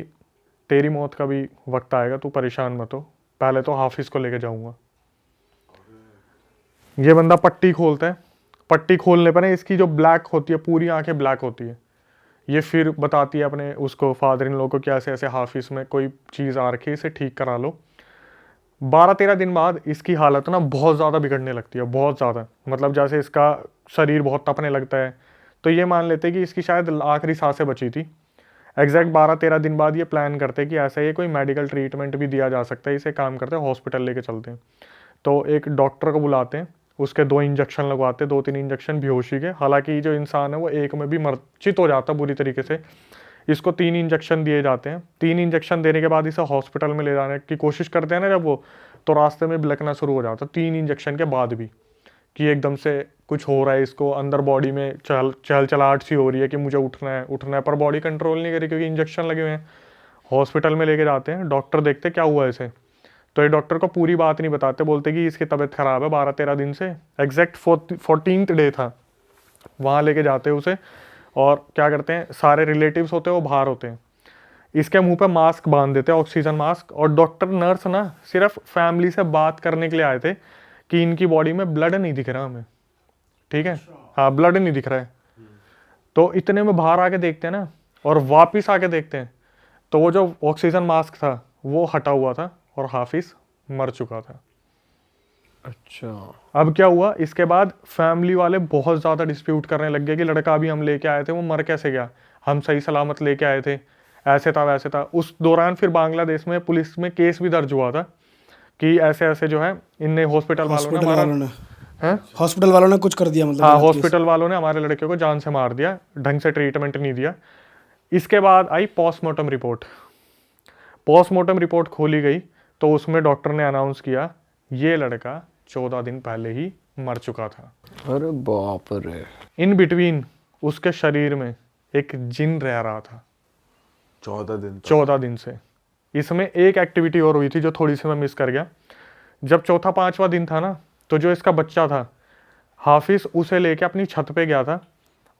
तेरी मौत का भी वक्त आएगा, तू परेशान मत हो, पहले तो हाफिज को लेके जाऊंगा। ये बंदा पट्टी खोलता है, पट्टी खोलने पर इसकी जो ब्लैक होती है, पूरी आंखें ब्लैक होती है। ये फिर बताती है अपने उसको फादर इन लॉ को कि ऐसे ऐसे हाफिज में कोई चीज़ आ रखी है, इसे ठीक करा लो। 12-13 दिन बाद इसकी हालत ना बहुत ज़्यादा बिगड़ने लगती है, बहुत ज़्यादा, मतलब जैसे इसका शरीर बहुत तपने लगता है। तो ये मान लेते हैं कि इसकी शायद आखिरी सांसें बची थी। एग्जैक्ट 12-13 दिन बाद ये प्लान करते हैं कि ऐसा ये कोई मेडिकल ट्रीटमेंट भी दिया जा सकता है, इसे काम करते हैं हॉस्पिटल लेके चलते हैं। तो एक डॉक्टर को बुलाते हैं, उसके 2 इंजेक्शन लगवाते हैं, 2-3 इंजेक्शन बेहोशी के। हालांकि जो इंसान है वो एक में भी मूर्छित हो जाता है बुरी तरीके से। इसको 3 इंजेक्शन दिए जाते हैं। 3 इंजेक्शन देने के बाद इसे हॉस्पिटल में ले जाने की कोशिश करते हैं ना जब वो, तो रास्ते में बिलकना शुरू हो जाता है 3 इंजेक्शन के बाद भी, कि एकदम से कुछ हो रहा है इसको, अंदर बॉडी में चहलचलाहट सी हो रही है कि मुझे उठना है, पर बॉडी कंट्रोल नहीं करी क्योंकि इंजेक्शन लगे हुए हैं। हॉस्पिटल में लेके जाते हैं, डॉक्टर देखते क्या हुआ इसे। तो ये डॉक्टर को पूरी बात नहीं बताते, बोलते कि इसकी तबीयत खराब है 12-13 दिन से। एग्जैक्ट 14th डे था, वहाँ लेके जाते हैं उसे। और क्या करते हैं, सारे रिलेटिव्स होते हैं वो बाहर होते हैं, इसके मुंह पे मास्क बांध देते हैं, ऑक्सीजन मास्क। और डॉक्टर नर्स ना सिर्फ फैमिली से बात करने के लिए आए थे कि इनकी बॉडी में ब्लड नहीं दिख रहा हमें, ठीक है, हाँ ब्लड नहीं दिख रहा है। तो इतने में बाहर आके देखते हैं ना, और वापिस आके देखते हैं तो वो जो ऑक्सीजन मास्क था वो हटा हुआ था और हाफिज मर चुका था। अच्छा, अब क्या हुआ, इसके बाद फैमिली वाले बहुत ज़्यादा डिस्प्यूट करने लग गए कि लड़का अभी हम लेके आए थे, वो मर कैसे गया, हम सही सलामत लेके आए थे, ऐसे था वैसे था। उस दौरान फिर बांग्लादेश में पुलिस में केस भी दर्ज हुआ था कि ऐसे ऐसे जो है इनने हॉस्पिटल हॉस्पिटल वालों ने कुछ कर दिया, मतलब हाँ हॉस्पिटल वालों ने हमारे लड़के को जान से मार दिया, ढंग से ट्रीटमेंट नहीं दिया। इसके बाद आई पोस्टमार्टम रिपोर्ट। पोस्टमार्टम रिपोर्ट खोली गई तो उसमें डॉक्टर ने अनाउंस किया ये लड़का 14 दिन पहले ही मर चुका था। अरे बाप रे। इन बिटवीन उसके शरीर में एक जिन रह रहा था 14 दिन से। इसमें एक एक्टिविटी और हुई थी जो थोड़ी सी मैं मिस कर गया। जब 4था-5वां दिन था ना, तो जो इसका बच्चा था, हाफिज उसे लेके अपनी छत पे गया था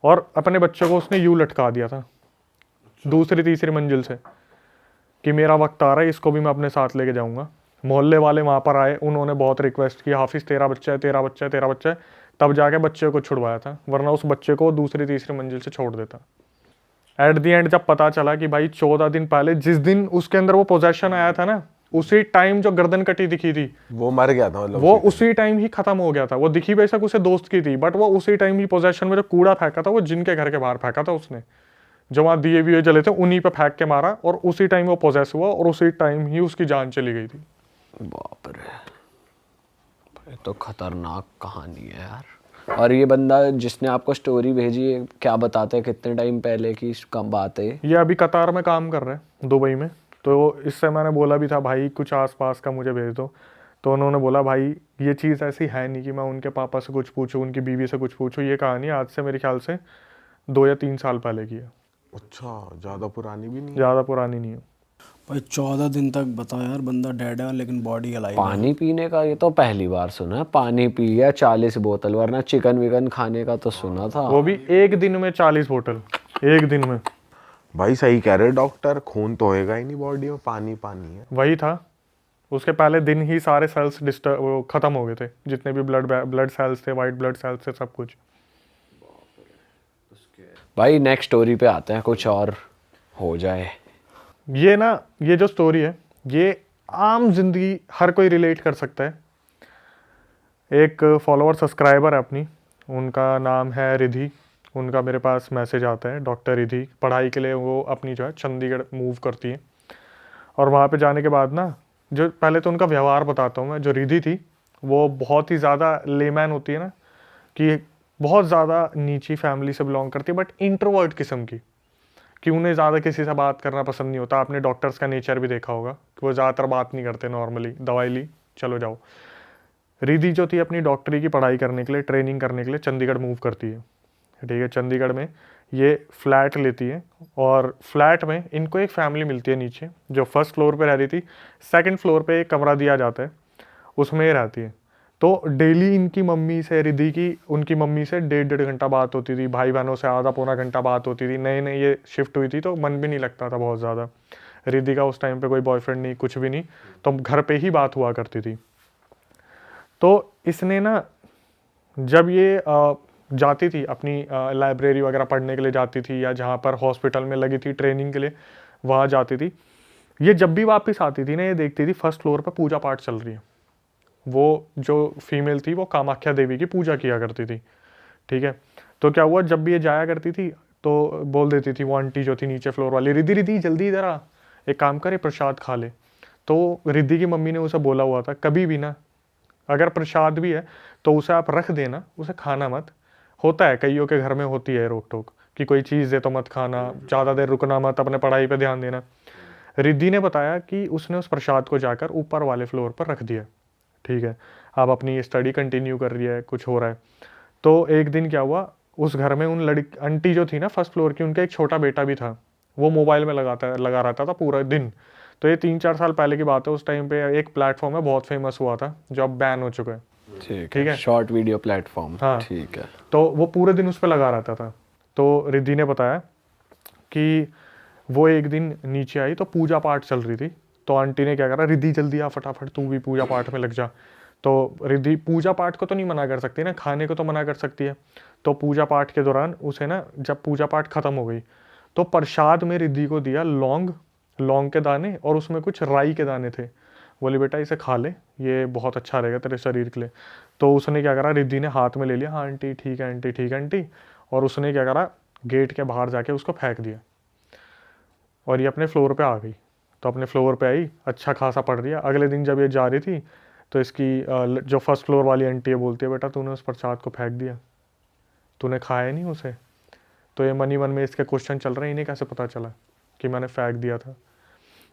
और अपने बच्चे को उसने यूं लटका दिया था दूसरी-तीसरी मंजिल से कि मेरा वक्त आ रहा है, इसको भी मैं अपने साथ लेके जाऊंगा। मोहल्ले वाले वहाँ पर आए, उन्होंने बहुत रिक्वेस्ट की, हाफिज तेरा बच्चा है, तेरा बच्चा है, तेरा बच्चा है, तब जाके बच्चे को छुड़वाया था, वरना उस बच्चे को दूसरी-तीसरी मंजिल से छोड़ देता। एट दी एंड जब पता चला कि भाई 14 दिन पहले जिस दिन उसके अंदर वो पोजेशन आया था ना, उसी टाइम जो गर्दन कटी दिखी थी वो मर गया था, मतलब वो उसी टाइम ही खत्म हो गया था। वो दिखी बेशक उसे दोस्त की थी, बट वो उसी टाइम ही पोजेशन में जो कूड़ा फेंका था वो जिनके घर के बाहर फेंका था उसने, जो वहाँ दिए भी जले थे उन्हीं पे फेंक के मारा, और उसी टाइम वो पोजेस हुआ और उसी टाइम ही उसकी जान चली गई थी। बाप रे, ये तो खतरनाक कहानी है यार। और ये बंदा जिसने आपको स्टोरी भेजी है, क्या बताते हैं कितने टाइम पहले की कम बात है? ये अभी कतार में काम कर रहे हैं, दुबई में। तो इससे मैंने बोला भी था भाई कुछ आसपास का मुझे भेज दो, तो उन्होंने बोला भाई ये चीज़ ऐसी है नहीं कि मैं उनके पापा से कुछ पूछूं, उनकी बीवी से कुछ पूछूं। ये कहानी आज से मेरे ख्याल से 2 या 3 साल पहले की है। अच्छा, ज़्यादा पुरानी भी नहीं, ज़्यादा पुरानी नहीं है भाई। 14 दिन तक बताओ यार, बंदा डेड है लेकिन बॉडी अलाइव। पानी पीने का ये तो पहली बार सुना है, पानी पी गया 40 बोतल, वरना चिकन विकन खाने का तो सुना था। वो भी एक दिन में 40 बोतल, एक दिन में। भाई सही कह रहे डॉक्टर, खून तो होएगा ही नहीं बॉडी में, पानी पानी है। वही था, उसके पहले दिन ही सारे सेल्स खत्म हो गए थे, जितने भी ब्लड सेल्स थे, वाइट ब्लड सेल्स थे, सब कुछ। भाई नेक्स्ट स्टोरी पे आते हैं, कुछ और हो जाए। ये ना, ये जो स्टोरी है ये आम जिंदगी हर कोई रिलेट कर सकता है। एक फॉलोअर सब्सक्राइबर है अपनी, उनका नाम है रिधि। उनका मेरे पास मैसेज आता है, डॉक्टर रिधि पढ़ाई के लिए वो अपनी जो है चंडीगढ़ मूव करती है। और वहाँ पे जाने के बाद ना, जो पहले तो उनका व्यवहार बताता हूँ मैं। जो रिधि थी वो बहुत ही ज़्यादा लेमैन होती है ना, कि बहुत ज़्यादा नीची फैमिली से बिलोंग करती है, बट इंट्रोवर्ट किस्म की, कि उन्हें ज़्यादा किसी से बात करना पसंद नहीं होता। आपने डॉक्टर्स का नेचर भी देखा होगा कि वो ज़्यादातर बात नहीं करते, नॉर्मली दवाई ली चलो जाओ। रिधि जो थी अपनी डॉक्टरी की पढ़ाई करने के लिए, ट्रेनिंग करने के लिए चंडीगढ़ मूव करती है, ठीक है। चंडीगढ़ में ये फ्लैट लेती है और फ्लैट में इनको एक फैमिली मिलती है नीचे, जो फर्स्ट फ्लोर पे रह रही थी। सेकंड फ्लोर पे एक कमरा दिया जाता है, उसमें ये रहती है। तो डेली इनकी मम्मी से, रिद्धि की, उनकी मम्मी से 1.5 घंटा बात होती थी, भाई बहनों से आधा पौना घंटा बात होती थी। नए नए ये शिफ्ट हुई थी तो मन भी नहीं लगता था बहुत ज़्यादा। रिद्धि का उस टाइम पे कोई बॉयफ्रेंड नहीं, कुछ भी नहीं, तो घर पे ही बात हुआ करती थी। तो इसने ना, जब ये जाती थी अपनी लाइब्रेरी वगैरह पढ़ने के लिए जाती थी, या जहाँ पर हॉस्पिटल में लगी थी ट्रेनिंग के लिए वहाँ जाती थी, ये जब भी वापस आती थी ना, ये देखती थी फर्स्ट फ्लोर पे पूजा पाठ चल रही है। वो जो फीमेल थी वो कामाख्या देवी की पूजा किया करती थी, ठीक है। तो क्या हुआ, जब भी ये जाया करती थी तो बोल देती थी वो आंटी जो थी नीचे फ्लोर वाली, रिद्धि रिद्धि जल्दी इधर आ, एक काम करे प्रसाद खा ले। तो रिद्धि की मम्मी ने उसे बोला हुआ था कभी भी ना, अगर प्रसाद भी है तो उसे आप रख देना, उसे खाना मत। होता है कईयों के घर में होती है रोक टोक कि कोई चीज़ दे तो मत खाना, ज़्यादा देर रुकना मत, अपने पढ़ाई पे ध्यान देना। रिद्धि ने बताया कि उसने उस प्रसाद को जाकर ऊपर वाले फ्लोर पर रख दिया, ठीक है। अब अपनी स्टडी कंटिन्यू कर रही है, कुछ हो रहा है। तो एक दिन क्या हुआ, उस घर में उन आंटी जो थी ना फर्स्ट फ्लोर की, उनका एक छोटा बेटा भी था, वो मोबाइल में लगा रहता था पूरा दिन। तो ये 3-4 साल पहले की बात है। उस टाइम पे एक प्लेटफॉर्म है बहुत फेमस हुआ था जो अब बैन हो चुका है, ठीक है, शॉर्ट वीडियो प्लेटफॉर्म। हाँ ठीक है। तो वो पूरे दिन उस पर लगा रहता था। तो रिद्धि ने बताया कि वो एक दिन नीचे आई तो पूजा पाठ चल रही थी। तो आंटी ने क्या करा, रिद्धि जल्दी आ फटाफट, तू भी पूजा पाठ में लग जा। तो रिद्धि पूजा पाठ को तो नहीं मना कर सकती ना, खाने को तो मना कर सकती है। तो पूजा पाठ के दौरान उसे ना, जब पूजा पाठ खत्म हो गई तो प्रसाद में रिद्धि को दिया लौंग के दाने, और उसमें कुछ राई के दाने थे। बोली बेटा इसे खा ले, ये बहुत अच्छा रहेगा तेरे शरीर के लिए। तो उसने क्या करा, रिद्धि ने हाथ में ले लिया, हाँ आंटी ठीक है आंटी, ठीक है आंटी। और उसने क्या करा, गेट के बाहर जाके उसको फेंक दिया, और ये अपने फ्लोर पे आ गई। तो अपने फ्लोर पे आई, अच्छा खासा पढ़ रही है। अगले दिन जब ये जा रही थी तो इसकी जो फर्स्ट फ्लोर वाली आंटी है बोलती है बेटा तूने उस प्रसाद को फेंक दिया, तूने खाया नहीं उसे। तो ये मन ही मन में इसके क्वेश्चन चल रहे हैं, इन्हें कैसे पता चला कि मैंने फेंक दिया था।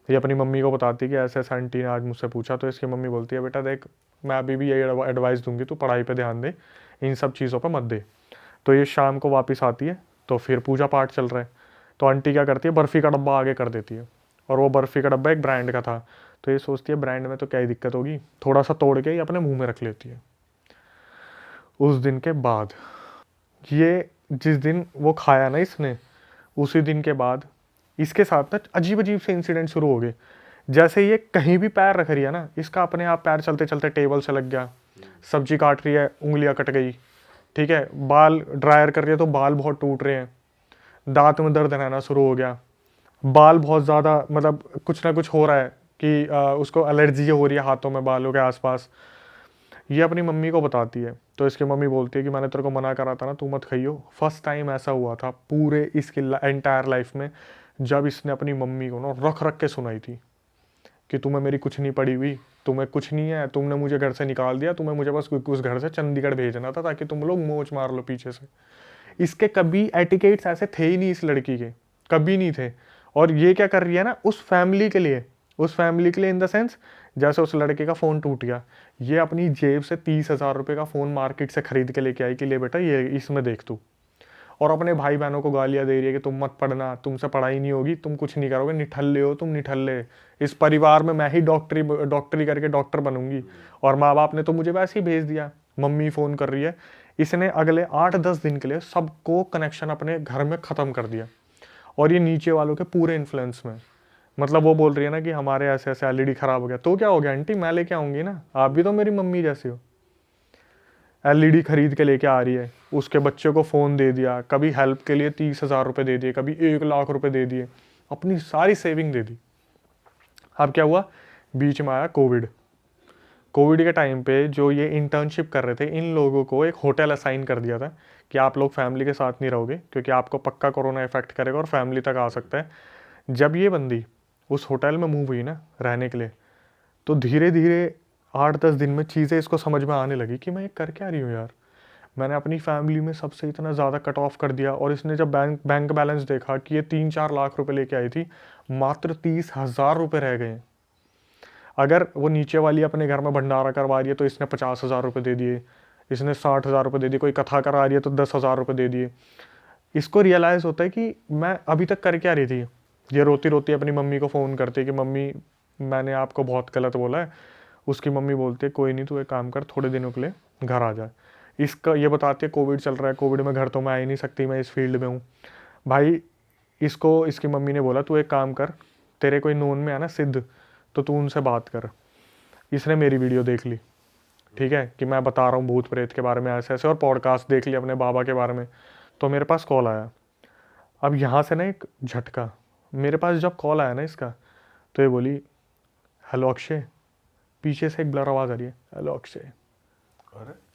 ये अपनी मम्मी को बताती है कि ऐसे ऐसे आंटी ने आज मुझसे पूछा। तो इसकी मम्मी बोलती है बेटा देख, मैं अभी भी यही एडवाइस दूंगी, तू पढ़ाई पे ध्यान दे, इन सब चीज़ों पे मत दे। तो ये शाम को वापस आती है तो फिर पूजा पाठ चल रहा है। तो आंटी क्या करती है, बर्फ़ी का डब्बा आगे कर देती है, और वो बर्फ़ी का डब्बा एक ब्रांड का था। तो ये सोचती है ब्रांड में तो क्या ही दिक्कत होगी, थोड़ा सा तोड़ के ही अपने मुँह में रख लेती है। उस दिन के बाद, ये जिस दिन वो खाया ना इसने, उसी दिन के बाद इसके साथ ना अजीब अजीब से इंसिडेंट शुरू हो गए। जैसे ये कहीं भी पैर रख रही है ना, इसका अपने आप पैर चलते चलते टेबल से लग गया, सब्जी काट रही है उंगलियां कट गई, ठीक है, बाल ड्रायर कर रही है तो बाल बहुत टूट रहे हैं, दांत में दर्द रहना शुरू हो गया, बाल बहुत ज़्यादा, मतलब कुछ ना कुछ हो रहा है कि उसको एलर्जी हो रही है हाथों में, बालों के आसपास। ये अपनी मम्मी को बताती है। तो इसकी मम्मी बोलती है कि मैंने तेरे को मना करा था ना, तू मत खाइयो। फर्स्ट टाइम ऐसा हुआ था पूरे इसकी एंटायर लाइफ में जब इसने अपनी मम्मी को ना रख रख के सुनाई थी कि तुम्हें मेरी कुछ नहीं पड़ी हुई, तुम्हें कुछ नहीं है, तुमने मुझे घर से निकाल दिया, तुम्हें मुझे बस उस घर से चंडीगढ़ भेजना था ताकि तुम लोग मोच मार लो पीछे से। इसके कभी एटिकेट्स ऐसे थे ही नहीं इस लड़की के, कभी नहीं थे। और ये क्या कर रही है ना, उस फैमिली के लिए इन द सेंस, जैसे उस लड़के का फ़ोन टूट गया, ये अपनी जेब से 30,000 रुपये का फ़ोन मार्केट से ख़रीद के लेके आई कि ले बेटा ये इसमें देख तू। और अपने भाई बहनों को गालियाँ दे रही है कि तुम मत पढ़ना, तुमसे पढ़ाई नहीं होगी, तुम कुछ नहीं करोगे, निठल्ले हो तुम, निठल्ले, इस परिवार में मैं ही डॉक्टरी करके डॉक्टर बनूंगी, और माँ बाप ने तो मुझे वैसे ही भेज दिया। मम्मी फ़ोन कर रही है। इसने अगले 8-10 दिन के लिए सबको कनेक्शन अपने घर में ख़त्म कर दिया, और ये नीचे वालों के पूरे इन्फ्लुएंस में। मतलब वो बोल रही है ना कि हमारे ऐसे ऐसे एलईडी ख़राब हो गया, तो क्या हो गया आंटी, मैं लेके आऊँगी ना, आप भी तो मेरी मम्मी जैसी हो। एलईडी खरीद के लेके आ रही है, उसके बच्चे को फ़ोन दे दिया, कभी हेल्प के लिए 30,000 रुपये दे दिए, कभी 1 लाख रुपये दे दिए, अपनी सारी सेविंग दे दी। अब क्या हुआ, बीच में आया कोविड के टाइम पे जो ये इंटर्नशिप कर रहे थे, इन लोगों को एक होटल असाइन कर दिया था कि आप लोग फैमिली के साथ नहीं रहोगे क्योंकि आपको पक्का कोरोना इफेक्ट करेगा और फैमिली तक आ सकता है। जब ये बंदी उस होटल में मूव हुई ना रहने के लिए, तो धीरे धीरे 8-10 दिन में चीज़ें इसको समझ में आने लगी कि मैं ये कर क्या रही हूँ यार, मैंने अपनी फैमिली में सबसे इतना ज़्यादा कट ऑफ कर दिया। और इसने जब बैंक बैलेंस देखा कि ये 3-4 लाख रुपए लेके आई थी, मात्र 30,000 रुपये रह गए। अगर वो नीचे वाली अपने घर में भंडारा करवा रही है तो इसने 50,000 रुपये दे दिए, इसने 60,000 रुपये दे दिए, कोई कथा करा रही है तो 10,000 रुपये दे दिए। इसको रियलाइज़ होता है कि मैं अभी तक कर क्या रही थी। ये रोती रोती अपनी मम्मी को फ़ोन करती है कि मम्मी मैंने आपको बहुत गलत बोला है, उसकी मम्मी बोलती है कोई नहीं तू एक काम कर, थोड़े दिनों के लिए घर आ जाए। इसका ये बताती है कोविड चल रहा है, कोविड में घर तो मैं आ ही नहीं सकती, मैं इस फील्ड में हूँ। भाई इसको इसकी मम्मी ने बोला तू एक काम कर, तेरे कोई नोन में है ना सिद्ध, तो तू उनसे बात कर। इसने मेरी वीडियो देख ली, ठीक है, कि मैं बता रहा हूँ भूत प्रेत के बारे में ऐसे ऐसे, और पॉडकास्ट देख लिया अपने बाबा के बारे में। तो मेरे पास कॉल आया। अब यहाँ से ना एक झटका, मेरे पास जब कॉल आया ना इसका, तो ये बोली हेलो अक्षय, पीछे से एक ब्लर आवाज़ आ रही है, हेलो अक्षय,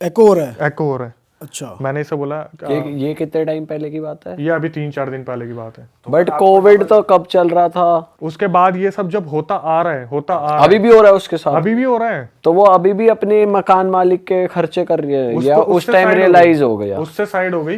एको हो रहा है। एको हो रहा है। अच्छा, मैंने इसे बोला ये कितने टाइम पहले की बात है? ये अभी 3-4 दिन पहले की बात है। बट कोविड तो कब चल रहा था? उसके बाद ये सब जब होता आ रहा है, अभी भी हो रहा है उसके साथ? अभी भी हो रहा है। तो वो अभी भी अपने मकान मालिक के खर्चे कर रही है या उस उससे टाइम side रियलाइज हो गया? उससे साइड हो गई।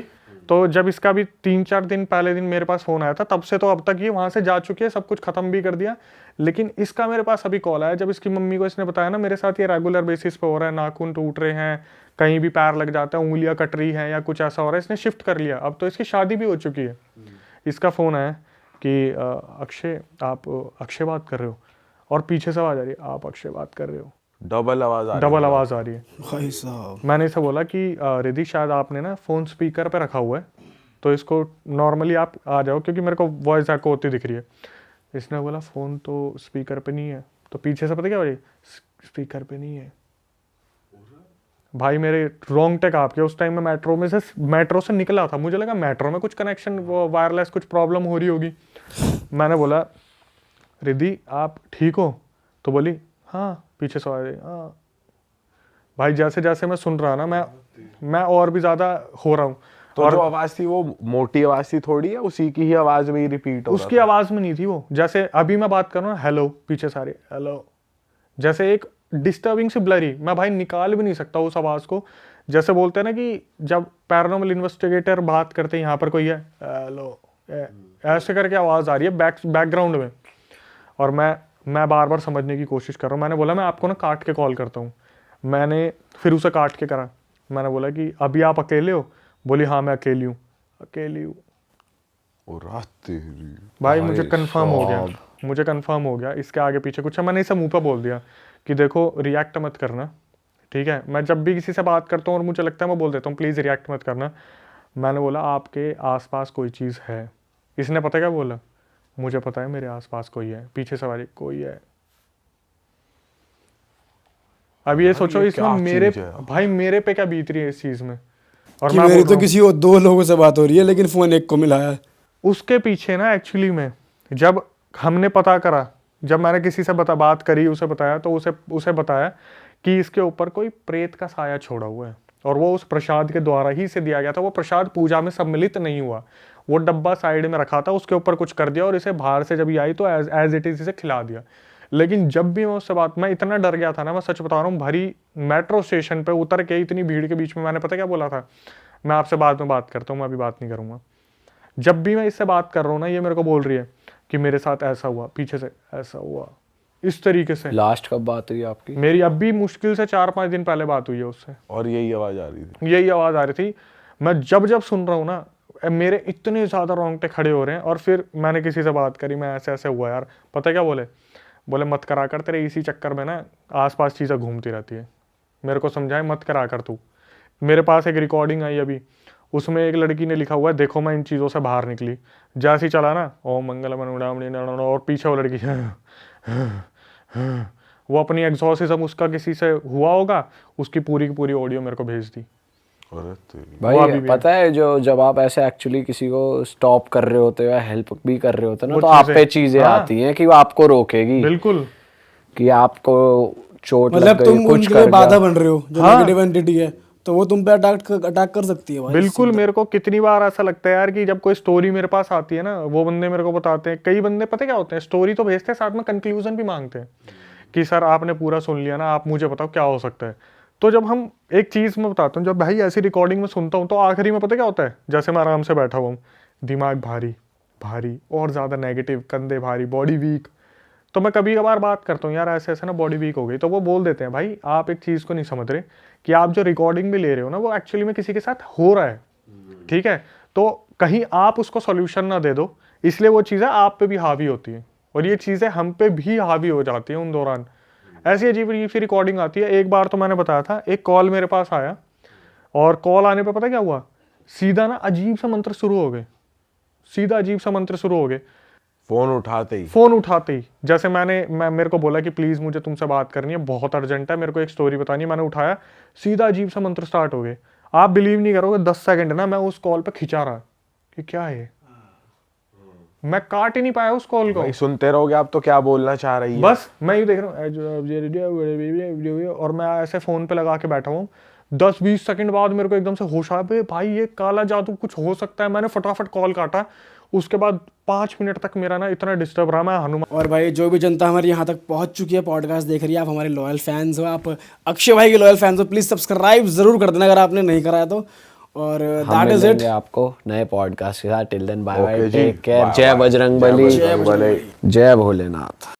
तो जब इसका भी 3-4 दिन पहले दिन मेरे पास फोन आया था, तब से तो अब तक ये वहां से जा चुकी है, सब कुछ खत्म भी कर दिया। लेकिन इसका मेरे पास अभी कॉल आया, जब इसकी मम्मी को इसने बताया ना मेरे साथ ये रेगुलर बेसिस पे हो रहा है, नाखून टूट रहे हैं, कहीं भी पैर लग जाता है, उंगलियां कट रही हैं या कुछ ऐसा हो रहा है, इसने शिफ्ट कर लिया। अब तो इसकी शादी भी हो चुकी है। इसका फोन आया कि अक्षय, आप अक्षय बात कर रहे हो, और पीछे से आवाज आ रही है आप अक्षय बात कर रहे हो, डबल आवाज आ रही है। भाई साहब। मैंने इसे बोला कि रिद्धि शायद आपने ना फ़ोन स्पीकर पे रखा हुआ है, तो इसको नॉर्मली आप आ जाओ, क्योंकि मेरे को वॉइस एको होती दिख रही है। इसने बोला फ़ोन तो स्पीकर पे नहीं है। तो पीछे से पता क्या हो रही, स्पीकर पे नहीं है। भाई मेरे रोंगटे कांप के, उस टाइम में मेट्रो से निकला था, मुझे लगा मेट्रो में कुछ कनेक्शन वायरलेस कुछ प्रॉब्लम हो रही होगी। मैंने बोला रिद्धि आप ठीक हो? तो बोली हाँ, पीछे से आ रही हाँ। भाई जैसे जैसे मैं सुन रहा ना, मैं और भी ज़्यादा हो रहा हूँ। तो और जो आवाज थी वो मोटी आवाज थी थोड़ी, है उसी की ही आवाज में ही रिपीट हो रहा उसकी आवाज में नहीं थी वो। जैसे अभी मैं बात कर रहा हूँ हेलो, पीछे सारे हेलो, जैसे एक डिस्टर्बिंग से ब्लरी, मैं भाई निकाल भी नहीं सकता उस आवाज को। जैसे बोलते हैं ना कि जब पैरानॉर्मल इन्वेस्टिगेटर बात करते हैं, यहाँ पर कोई है हेलो, ऐसे करके आवाज आ रही है बैकग्राउंड में, और मैं बार बार समझने की कोशिश कर रहा हूँ। मैंने बोला मैं आपको ना काट के कॉल करता हूँ। मैंने फिर उसे काट के करा। मैंने बोला कि अभी आप अकेले हो? बोली हाँ मैं अकेली हूँ। भाई मुझे कंफर्म हो गया इसके आगे पीछे कुछ है। मैंने इसे मुंह पे बोल दिया कि देखो रिएक्ट मत करना, ठीक है। मैं जब भी किसी से बात करता हूँ और मुझे लगता है मैं बोल देता हूँ प्लीज़ रिएक्ट मत करना। मैंने बोला आपके आसपास कोई चीज़ है। इसने पता क्या बोला, मुझे पता है मेरे आसपास कोई है। पीछे से वाली कोई है। अब ये सोचो इसमें मेरे पे क्या बीत रही है इस चीज़ में। और कि मेरी तो किसी और 2 लोगों से बात हो रही है, लेकिन फ़ोन एक को मिला है। उसके पीछे ना एक्चुअली में जब हमने पता करा, जब मैंने किसी से बात करी, उसे बताया, तो उसे बताया कि इसके ऊपर कोई प्रेत का साया छोड़ा हुआ है, और वो उस प्रसाद के द्वारा ही से दिया गया था। वो प्रसाद पूजा में सम्मिलित नहीं हुआ, वो डब्बा साइड में रखा था, उसके ऊपर कुछ कर दिया और इसे बाहर से जब ये आई तो एज इट इज इसे खिला दिया। लेकिन जब भी मैं उससे बात, मैं इतना डर गया था ना, मैं सच बता रहा हूँ, भरी मेट्रो स्टेशन पे उतर के इतनी भीड़ के बीच में मैंने पता क्या बोला था, मैं आपसे बाद में बात करता हूँ, मैं अभी बात नहीं करूँगा। जब भी मैं इससे बात कर रहा हूँ ना, ये मेरे को बोल रही है कि मेरे साथ ऐसा हुआ, पीछे से ऐसा हुआ, इस तरीके से। लास्ट कब बात हुई आपकी? मेरी अभी मुश्किल से 4-5 दिन पहले बात हुई है उससे, और यही आवाज आ रही थी। यही आवाज़ आ रही थी। मैं जब सुन रहा हूँ ना, मेरे इतने ज़्यादा रोंगटे खड़े हो रहे हैं। और फिर मैंने किसी से बात करी, मैं ऐसे हुआ यार, पता क्या बोले मत करा कर, तेरे इसी चक्कर में ना आसपास चीज़ें घूमती रहती है। मेरे को समझाए मत करा कर तू। मेरे पास एक रिकॉर्डिंग आई अभी, उसमें एक लड़की ने लिखा हुआ है देखो मैं इन चीज़ों से बाहर निकली। जैसे ही चला ना ओम मंगलम और पीछे वो लड़की वो अपनी एग्जॉर्सिज्म उसका किसी से हुआ होगा, उसकी पूरी की पूरी ऑडियो मेरे को भेज दी। भाई पता है जो जब आप ऐसे एक्चुअली किसी को स्टॉप कर रहे होते हो या हेल्प भी कर रहे होते हो ना, तो आप पे चीजें आती हैं कि वो आपको रोकेगी, बिल्कुल, कि आपको चोट लग मतलब गई, तुम कुछ उनके कर लिए बाधा दिया। बन रहे हो, जो नेगेटिव एंटिटी है, तो वो तुम पे अटैक कर सकती है भाई। बिल्कुल। मेरे को कितनी बार ऐसा लगता है यार कि जब कोई स्टोरी मेरे पास आती है ना, वो बंदे मेरे को बताते हैं, कई बंदे पता क्या होते हैं, स्टोरी तो भेजते हैं, साथ में कंक्लूजन भी मांगते हैं कि सर आपने पूरा सुन लिया ना, आप मुझे बताओ क्या हो सकता है। तो जब हम एक चीज़ में बताता हूँ, जब भाई ऐसी रिकॉर्डिंग में सुनता हूँ, तो आखिरी में पता क्या होता है, जैसे मैं आराम से बैठा हुआ हूँ, दिमाग भारी और ज़्यादा नेगेटिव, कंधे भारी, बॉडी वीक। तो मैं कभी कभार बात करता हूँ यार ऐसे ऐसे ना बॉडी वीक हो गई, तो वो बोल देते हैं भाई आप एक चीज़ को नहीं समझ रहे कि आप जो रिकॉर्डिंग भी ले रहे हो ना, वो एक्चुअली में किसी के साथ हो रहा है, ठीक है। तो कहीं आप उसको सॉल्यूशन ना दे दो, इसलिए वो चीज़ें आप पे भी हावी होती है, और ये चीज़ें हम पे भी हावी हो जाती हैं उन दौरान। ऐसी अजीब अजीब सी रिकॉर्डिंग आती है। एक बार तो मैंने बताया था, एक कॉल मेरे पास आया और कॉल आने पे पता क्या हुआ, सीधा ना अजीब सा मंत्र शुरू हो गए, सीधा अजीब सा मंत्र शुरू हो गए फोन उठाते ही। जैसे मेरे को बोला कि प्लीज मुझे तुमसे बात करनी है, बहुत अर्जेंट है, मेरे को एक स्टोरी बतानी है। मैंने उठाया, सीधा अजीब सा मंत्र स्टार्ट हो गए। आप बिलीव नहीं करोगे, 10 सेकंड ना मैं उस कॉल पे खिंचा रहा कि क्या है, मैं काट ही नहीं पाया उस कॉल को। भाई सुनते रहोगे आप तो क्या बोलना चाह रही है। बस मैं ये देख रहा हूँ और मैं ऐसे फोन पे लगा के बैठा हूँ। 10-20 सेकंड बाद मेरे को एकदम से होश आया, भाई ये काला जादू कुछ हो सकता है। मैंने फटाफट कॉल काटा। उसके बाद 5 मिनट तक मेरा ना इतना डिस्टर्ब रहा, मैं हनुमान। और भाई जो भी जनता हमारी यहाँ तक पहुँच चुकी है, पॉडकास्ट देख रही है, आप हमारे लॉयल फैंस हो, आप अक्षय भाई के लॉयल फैंस हो, प्लीज़ सब्सक्राइब जरूर कर देना अगर आपने नहीं कराया तो। और हम दैट इज इट। मिलेंगे आपको नए पॉडकास्ट के साथ। Till then bye bye, Okay जी, टेक केयर, bye जय bye, बजरंग जय बली, बजरंग बली। जय भोलेनाथ।